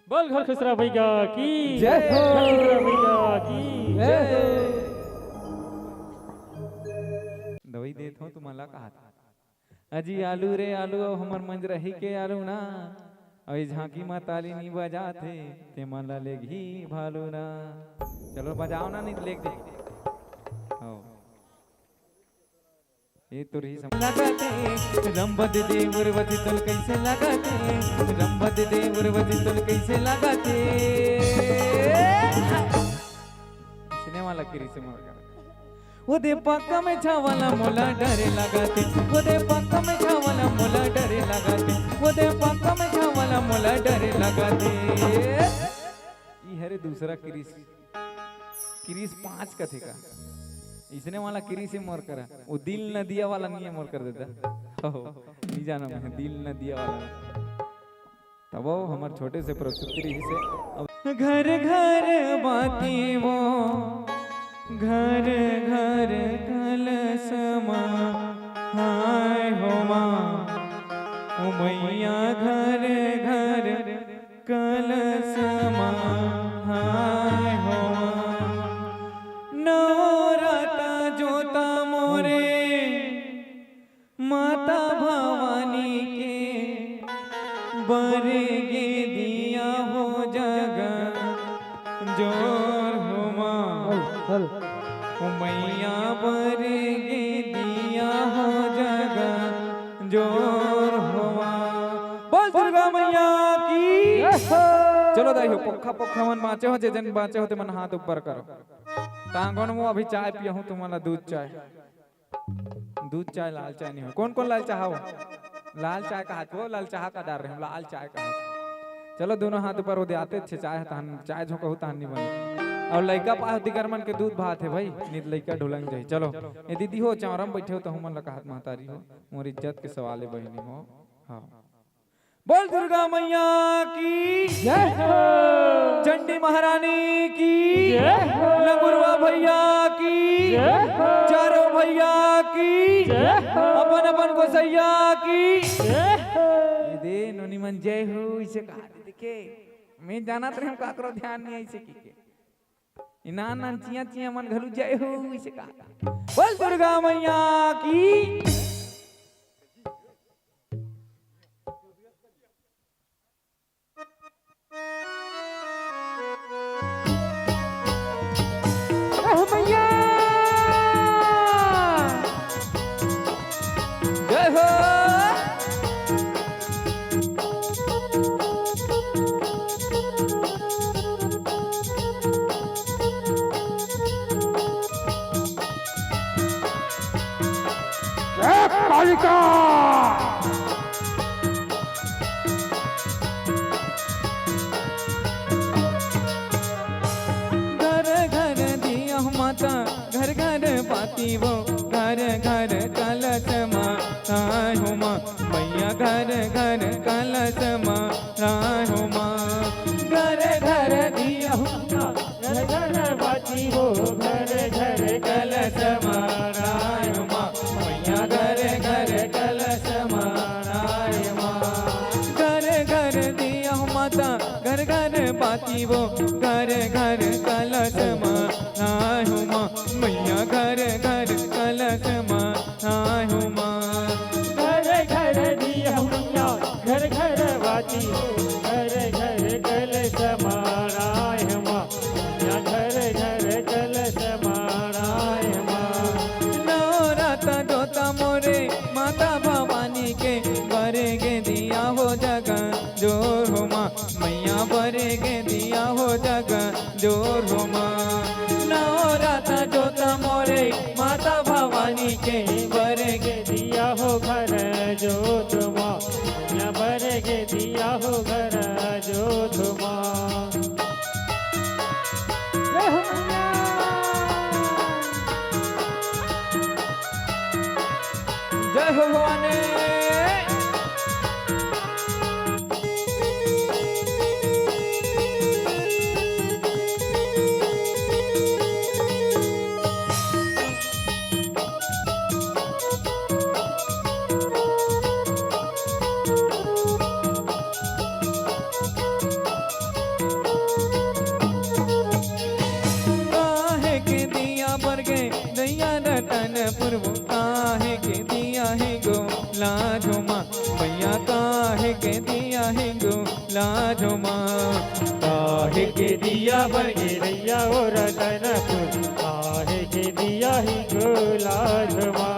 बोल घर खुसरा भैया की जय हो, खुसरा भैया की जय हो। दवाई देत हो तुम्हाला कहा अजी आलू रे आलू अब हमर मंज रही के आलू ना, अई झांकी मा ताली नी बजाथे ते मन ला लेगी भालू ना। चलो बजाओ ना, नहीं लेग दे हो ये तो रही लगाते रंबद दे उर्वती तुल कैसे लगाते, रंबद दे उर्वती तुल कैसे लगाते। सिनेमा लकीरी से मोर कर वो दे पक्का में छावाला मोला डरे लगाते। वो दे पक्का में छावाला मोला डरे लगाते। वो दे पक्का में छावाला मोला डरे लगाते। ई हरे दूसरा क्रिस क्रिस 5 का थे का, इसने वाला क्री से मोर करा, वो दिल न दिया वाला नहीं मोर कर देता हो, नहीं जाना मैं दिल न दिया वाला। तब वो हमारे छोटे से प्रस्तुति से घर घर बाती वो घर घर कलसमा। हाय हो माँ ओ मैया घर घर कलसमा। हाय हो माँ नवराता जोता मोरे माता भवानी के, बरगे दिया हो जगा जोर हो माँ। मैया बरगे दिया हो जगा जोर हो माँ। बोल दुर्गा मैया की। चलो दाई हो पोखा पोखा मन बाँचे हो, जे जन बाँचे हो ते मन हाथ ऊपर करो। तांगन वो अभी चाय पिया हूँ, तुम्हारा दूध चाय, दूध चाय लाल चाय नहीं हो। कौन कौन लाल चाह हो? लाल चाय का हाथ हो, लाल चाह का डाल रहे हम, लाल चाय का हाथ। चलो दोनों हाथ ऊपर हो दे, आते अच्छे चाय तहन चाय झोंका हो तहन नहीं बने। और लड़का पास दिगर मन के दूध भात है भाई, नित लड़का ढोलंग जाए। चलो ये दीदी हो चौरम बैठे हो तो हम लगा हाथ महतारी हो, मोर इज्जत के सवाल है बहनी हो। हाँ बोल दुर्गा मैया की जय हो, चंडी महारानी की जय हो, लंगुरवा भैया की जय हो, चारों भैया की जय हो, अपन अपन गोसैया की जय हो। ये दे नोनी मन जय हो इसे कहा देखे, मैं जाना तो हम काकरो ध्यान नहीं ऐसे की के इना ना चिया चिया मन घलू जय हो इसे कहा। बोल दुर्गा मैया की मैया जय हो। कालिका घर घर दिया माता, घर घर पाती वो, घर घर कलश माँ हो माँ। मैया घर घर कलश माँ हो माँ। घर घर दिया माता, घर घर पाती वो, घर घर बाती वो घर घर कलश माँ माँ मैया घर घर कलश माँ घर घर दिया मैया घर घर बाती घर घर कलश माराय माँ मैया घर घर कलश माराय माँ नवराता जोता मोरे माता भवानी के बरे के दिया हो जगह जोर हो माँ मैया बरे के दिया हो जगह जोर हो माँ नवराता जोता मोरे माता भवानी के बरे के दिया हो घर जो तुमा मैया भर के दिया हो घर जो तुमा जय हो मैया। जय हो भवानी काहे के दिया बरगे दैया रतन पूर्व काहे के दिया है गो लाजो माँ मैया काहे के दिया है गो लाजो माँ काहे के दिया बरगे रैया ओ रतनपुर काहे के दिया ही गोलाज माँ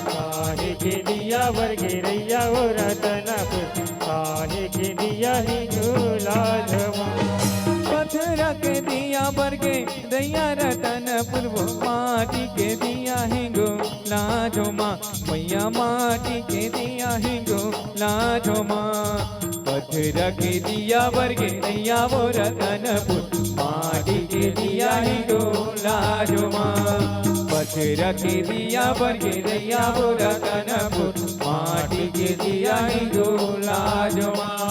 काहे के दिया बरगे रैया ओ रतनपुर काहे के दिया ही गोलाज माँ पत्थर के दिया बरगे दैया रतन पूर्व माटी के दिया है गो लाजो माँ मैया माटी के दिया है गो लाजो माँ पत्थर के दिया बरगे दैया वो रतनपुर माटी के दिया है गो लाजो माँ पत्थर के दिया बरगे दैया वो रतनपुर माटी के दिया है गो लाजो माँ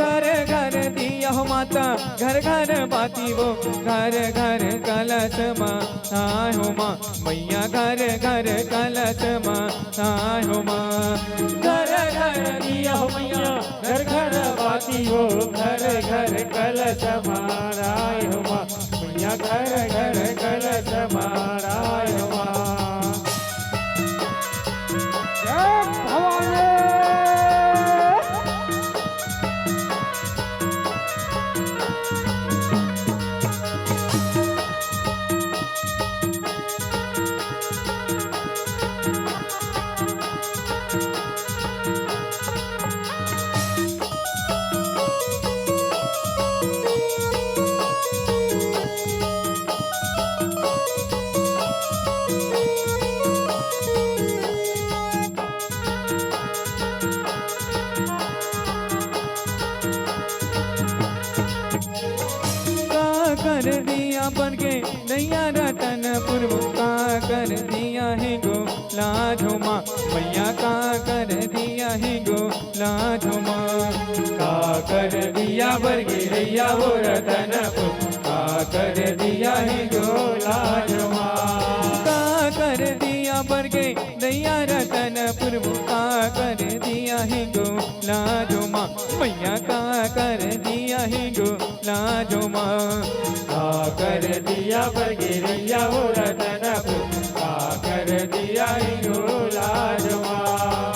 घर घर दिया हो माता घर घर बाती वो घर घर कलश माँ हो माँ मैया घर घर कलश माँ हो माँ घर घर दिया हो मैया घर घर बाती हो घर घर कलश माराय हो माँ मैया घर घर कलश माराय हो माँ जय भवानी। कर दिया बन के नैया रतन पूर्व का कर दिया है गो लाजो माँ मैया का कर दिया है गो लाजो माँ का कर दिया बरगे रैया वो रतन का कर दिया है गो लाजो माँ का कर दिया बरगे दैया रतन पूर्व का कर दिया है गो लाजो माँ मैया का कर दिया है गो लाजो माँ का कर दिया बरगे रैया हो रतनपुर का कर दिया ही गोलाज माँ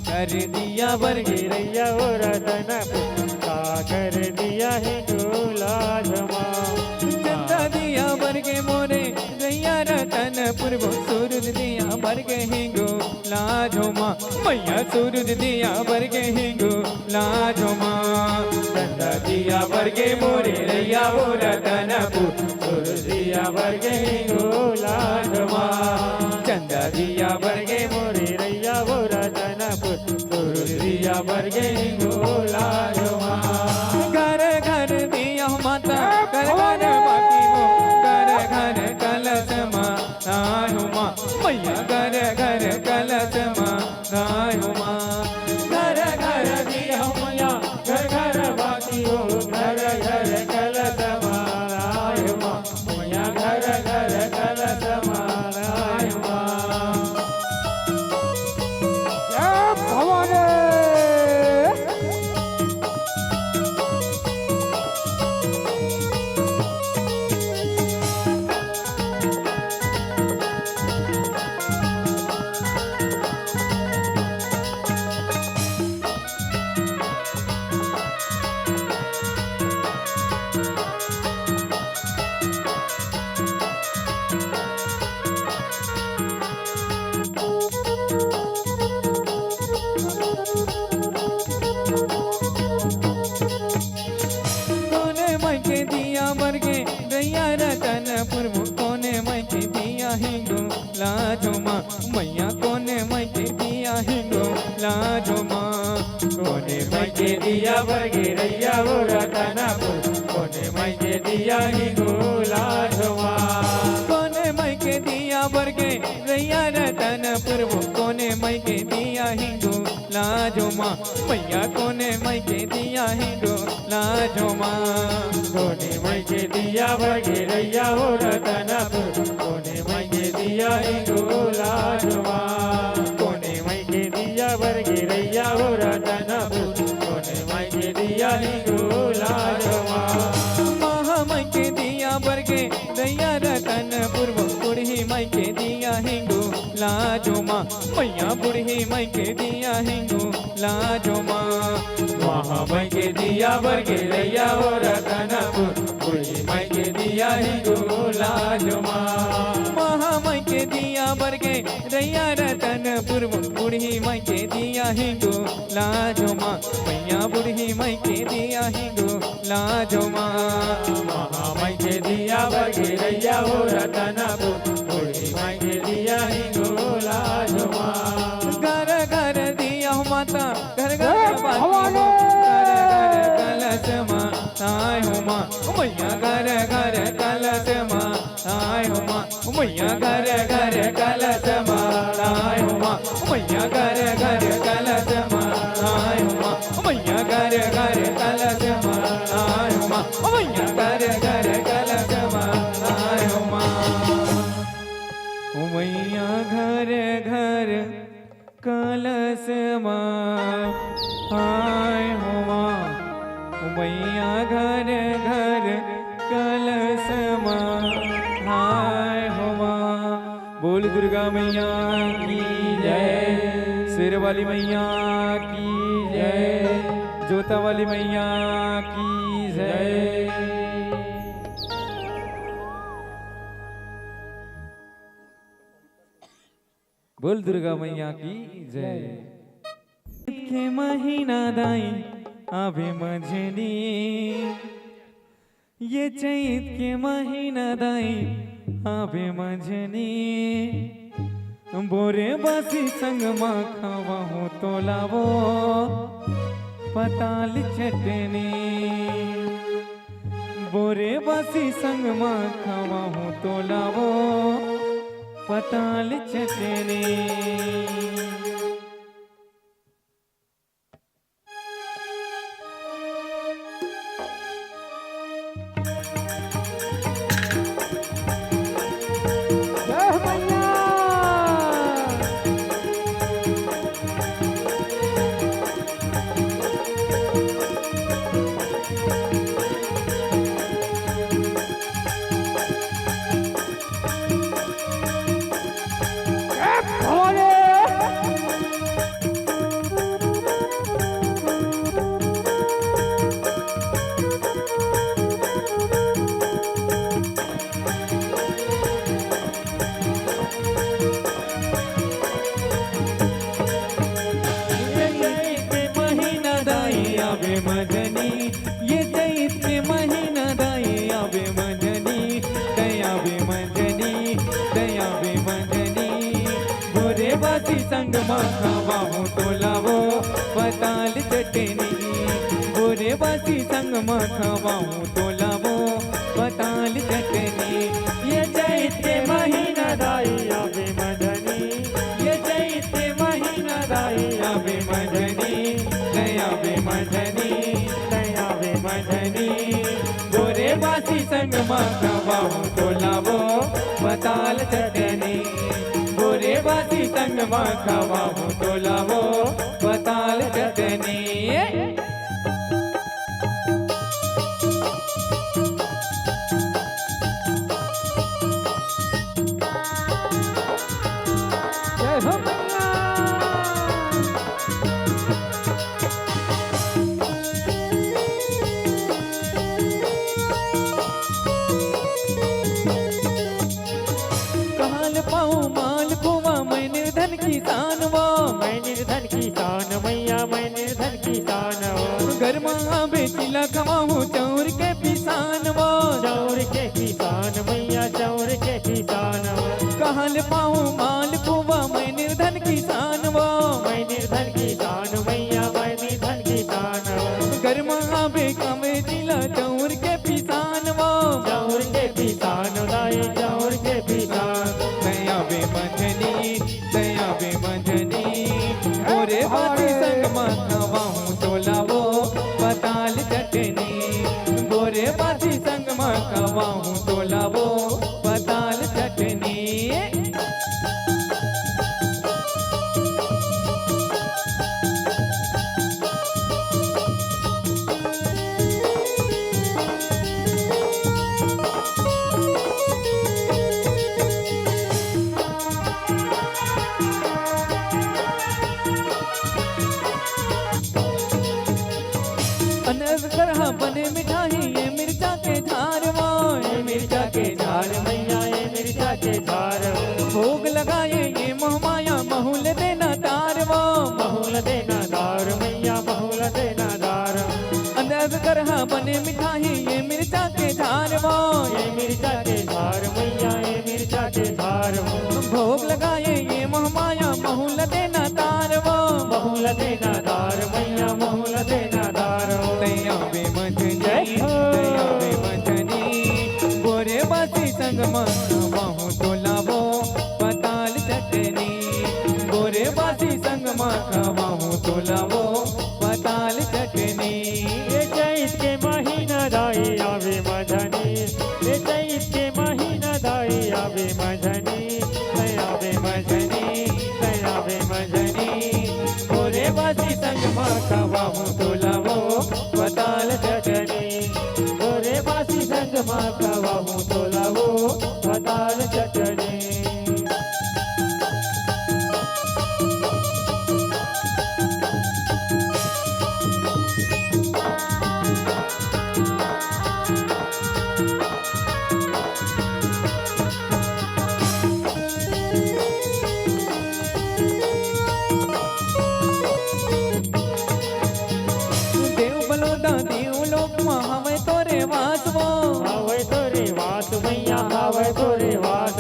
कर दिया बरगे रैया हो रतनपुर का कर दिया ही गोलाज माँ चंदा दिया बरगे मोरे रैया रतन पूर्व सूरज दिया बरगे हिंगो लाजो माँ मैया सूरज दिया बरगे हिंगो लाजो माँ चंदा दिया बरगे मोरे रैया हो रतनपुर सुर दिया बरगे ही गोलाज माँ चंदा दिया बरगे मोरे रैया हो रतनपुर सुर दिया बरगे ही गोलाज माँ घर घर दिया हो माता घर घर बाकी वो घर घर कलश माँ हो माँ मैया घर घर कलश माँ हो माँ घर घर दिया हो मैया घर घर बाकी हो घर घर कलश माराय माँ मैया घर घर कलश माराय माँ जय भवानी। हिंगो लाजो माँ मैया कोने मैं के दिया हिंगो लाजो माँ कोने मैं के दिया बरगे रैया वो रतनपुर कोने मैं के दिया हिंगो लाजो माँ कोने मैं के दिया बरगे रैया रतनपुर वो कोने मैं के दिया हिंगो लाजो माँ मैया कोने मैं के दिया हिंगो लाजो माँ कोने मैं के दिया बरगे रैया वो रतनपुर कोने मैं के दिया हिंगो लाजो माँ कोने मैं के दिया बरगे रैया वो रतनपुर कोने मैं के दिया हिंगो लाजो माँ महा मैं के दिया बरगे रैया रतनपुर वो बुढ़ी मैं के दिया हिंगो लाजो माँ मैया बुढ़ी मैं के दिया हिंगो लाजो माँ वहाँ मैं के दिया बरगे रैया वो रतनपुर बुढ़ी मैं के दिया हिंगो लाजो माँ वहाँ मैं के दिया बरगे रैया रतनपुर बुढ़ी मैं के दिया हिंगो लाजो माँ मैया बुढ़ी मैं के दिया हिंगो लाजो माँ वहाँ मैं के दिया बरगे रैया वो रतनपुर बुढ़ी मैं के दिया हिंगो लाजो माँ घर घर दिया हो माता घर घर हवाले। कलश माँ आय हो माँ मैया घर घर कलश माँ आय हो माँ मैया घर घर कलश माँ आय हो माँ मैया घर घर कलश माँ आय हो माँ मैया घर घर कलश माँ आय हो माँ मैया घर घर कलश माँ आय हो माँ मैया घर घर कलश माँ आय हो माँ मैया घर घर कलश माँ आय हो माँ बोल दुर्गा मैया की जय सिर वाली मैया की जय जोता वाली मैया की जय बोल दुर्गा मैया की जय के महीना दाई आवे मझनी ये चैत के महीना दाई आवे मझनी बोरे बासी संग माँ खावा हो तो लावो पताल चटनी बोरे बासी संग माँ खावा हो तो लावो पताल चटनी जय मैया हवाले। महीना दाई आवे मदनी ये चैत के महीना दाई आवे मदनी दयावे मदनी दयावे मदनी भोरे बासी संग माँ खावा हो तो लावो पताल चटनी भोरे बासी संग माँ खावा हो तो लावो पताल चटनी ये चैत के महीना दाई आवे मदनी ये चैत के महीना दाई आवे मदनी दयावे मदनी दयावे मदनी गोरे बासी संग माँ खावा हो तो लावो पताल चटनी गोरे बासी संग माँ खावा हो तो लावो पताल चटनी जय हो मैया कहाल पाऊँ माल कुआ मैं निर्धन किसान वो मैं निर्धन किसान मैया मैं निर्धन किसान वो घर माँ बेचिला कमाऊँ चौर के पिसान वो चौर के किसान मैया चौर के किसान वो माल पाऊं माल कुआ मैं निर्धन किसान वो मैं निर्धन किसान मैया मैं निर्धन किसान घर आवे कमे जिला चौर के पिसान वो चाउर के किसान दाई चाउर के किसान दया बे बंधनी दया बे बंधनी गोरे बाती संग में खवाऊं तो लावो पताल चटनी गोरे बाती संग में खवाऊं तो लावो पताल चटनी तरह बने मिठाई ये मिर्चा के झार वो ये मिर्चा के झार मैया ये मिर्चा के झार भोग लगाए ये महमाया महूल देना तार वो बहुल देना दार मैया बहुल देना दार अंदर तरह बने मिठाई ये मिर्चा के झार वो ये मिर्चा के झार मैया ये मिर्चा के झार भोग लगाए ये महमाया महूल देना तार वो बहुल देना दार मैया बहुल देना दार दया बे मंजनी दया बे मंजनी गोरे बासी संग माहू तो लावो पताल चटनी गोरे बासी संग माहू तो लावो पताल चटनी ये चैत के महीना दाई आवे मझनी ये चैत के महीना दाई आवे मझनी दया बे मझनी दया बे मझनी गोरे बासी संग माहू तो लावो पताल चटनी गोरे बासी संग माँ खवाऊं तो लावो पताल चटनी देव बलोदा देव लोक हमें तोरे वास वो आवे तोरे वास मैया आवे तोरे वास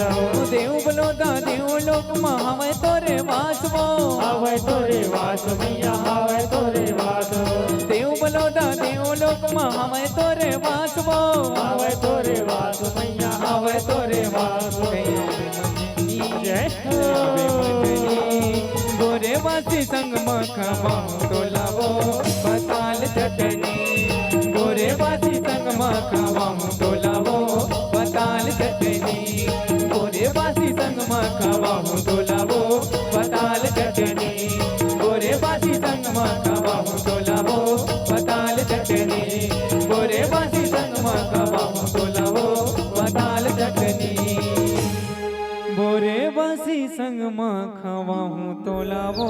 देव बलोदा देव लोक हमें तोरे वास वो आवे तोरे वास मैया आवे तोरे वास देव बलोदा देव लोक हमें तोरे वास वो आवे तोरे वास मैया आवे तोरे वास जय गोरे वासी संग मखमाऊं तो लावो पताल चटनी गोरे वासी संग मखमाऊं तो लावो पताल चटनी गोरे वासी संग मखमाऊं तो लावो पताल चटनी गोरे वासी संग मखमाऊं तो लावो पताल चटनी गोरे वासी संग मखमाऊं तो लावो पताल चटनी बोरे बासी संग खवाऊं तो लावो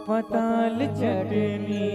पताल चटनी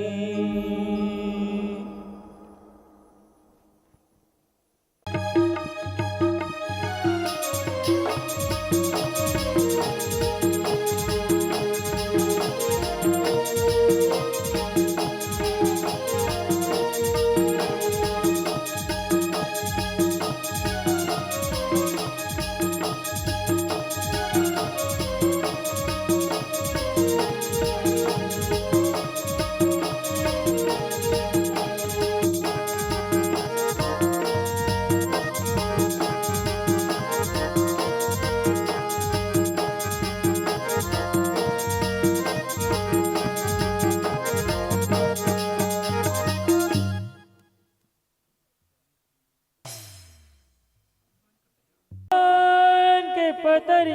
पतरी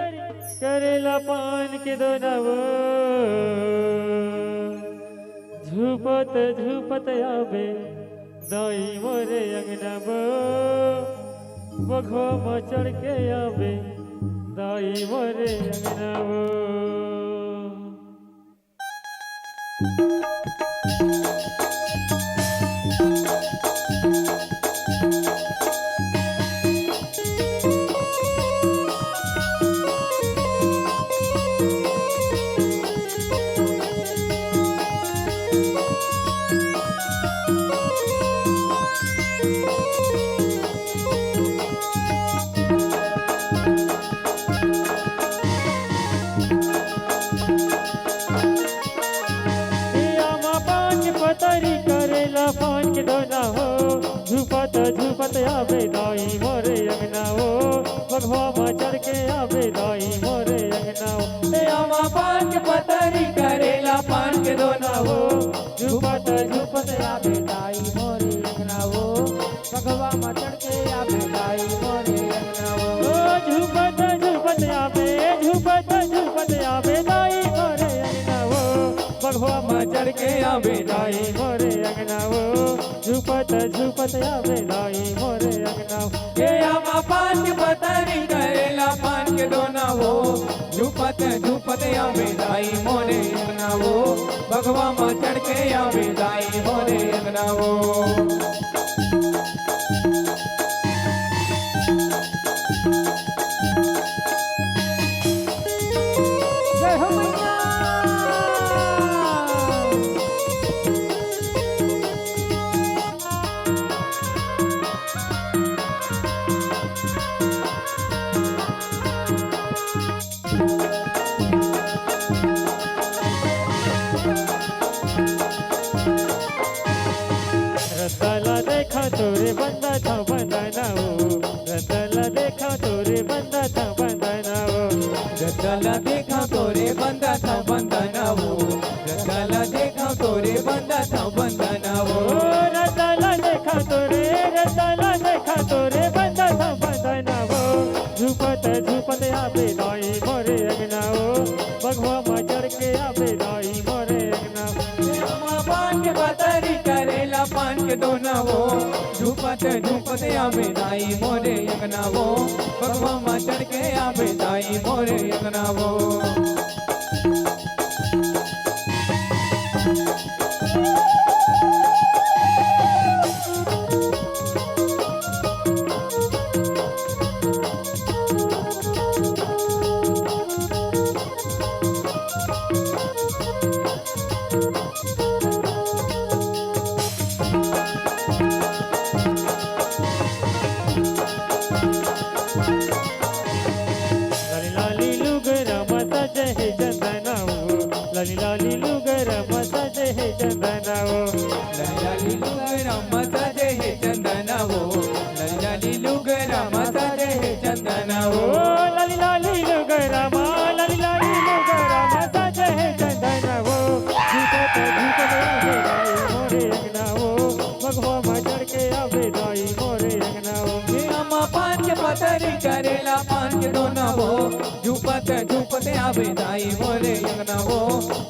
करेला पान के दोनाव झुपत झुपत आवे दाई मोरे अंगनाव बघो में चढ़ के आवे दाई मोरे अंगनाव झुपत आवे दाई मोरे अंगना हो बघवा माँ चढ़ के आवे दाई मोरे अंगना हो ए आमा पान के पतरी करेला पान के दोना हो झुपत झुपत आवे दाई मोरे अंगना हो भगवा माँ चढ़ के आवे दाई मोरे अंगना हो झुपत झुपत आवे दाई मोरे अंगना हो बघवा माँ चढ़ के आवे दाई मोरे अंगना हो झुपत झुपत आवे दाई मोरे अंगना हो ए आमा पान के पतरी करेला पान के दोना हो झुपत झुपत आवे दाई मोरे अंगना हो भगवा माँ चढ़ के आवे दाई मोरे अंगना हो जय हो मैया। रतला देखा तोरे बंदा था बंदना हो रतला देखा तोरे बंदा था बंदना हो रतला देखा तोरे बंदा था बंदना हो रतला देखा तोरे बंदा था बंदना हो रतला देखा तोरे बंदा था बंदना हो झुपत झुपत आवे दाई मोरे अंगना हो बघवा माँ चढ़ के आवे दाई मोरे अंगना हो पान के पतरी करेला पान के दोना हो झुपत झुपत आवे दाई मोरे अंगना हो भगवा माँ चढ़ के आवे दाई मोरे अंगना हो लाली लाली लुगरा मसज है चंदना हो लाली लाली लुगरा मसज है चंदना हो लाली लुगरा मसाजे है चंदना हो लाली लुगरा मसाजे है चंदना हो लाली लाली लुगरा मसज है चंदना हो झुकत झुकत आवे दाई मोरे अंगना हो भगवा माँ चढ़ के आवे दाई मोरे अंगना हो ये अम्मा पान के पतरी करेला पान के दोना हो झुपत झुपत आवे दाई मोरे अंगना हो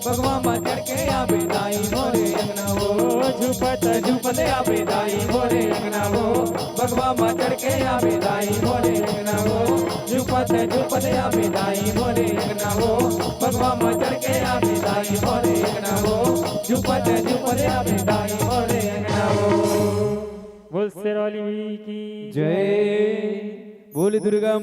भगवा माँ चढ़ के आवे दाई मोरे अंगना हो झुपत झुपत आवे दाई मोरे अंगना हो भगवा माँ चढ़ के आवे दाई मोरे अंगना हो झुपत झुपत आवे दाई मोरे अंगना हो भगवा माँ चढ़ के आवे दाई मोरे अंगना हो झुपत झुपत आवे दाई मोरे अंगना हो बोल शेरवाली की जय बोल दुर्गा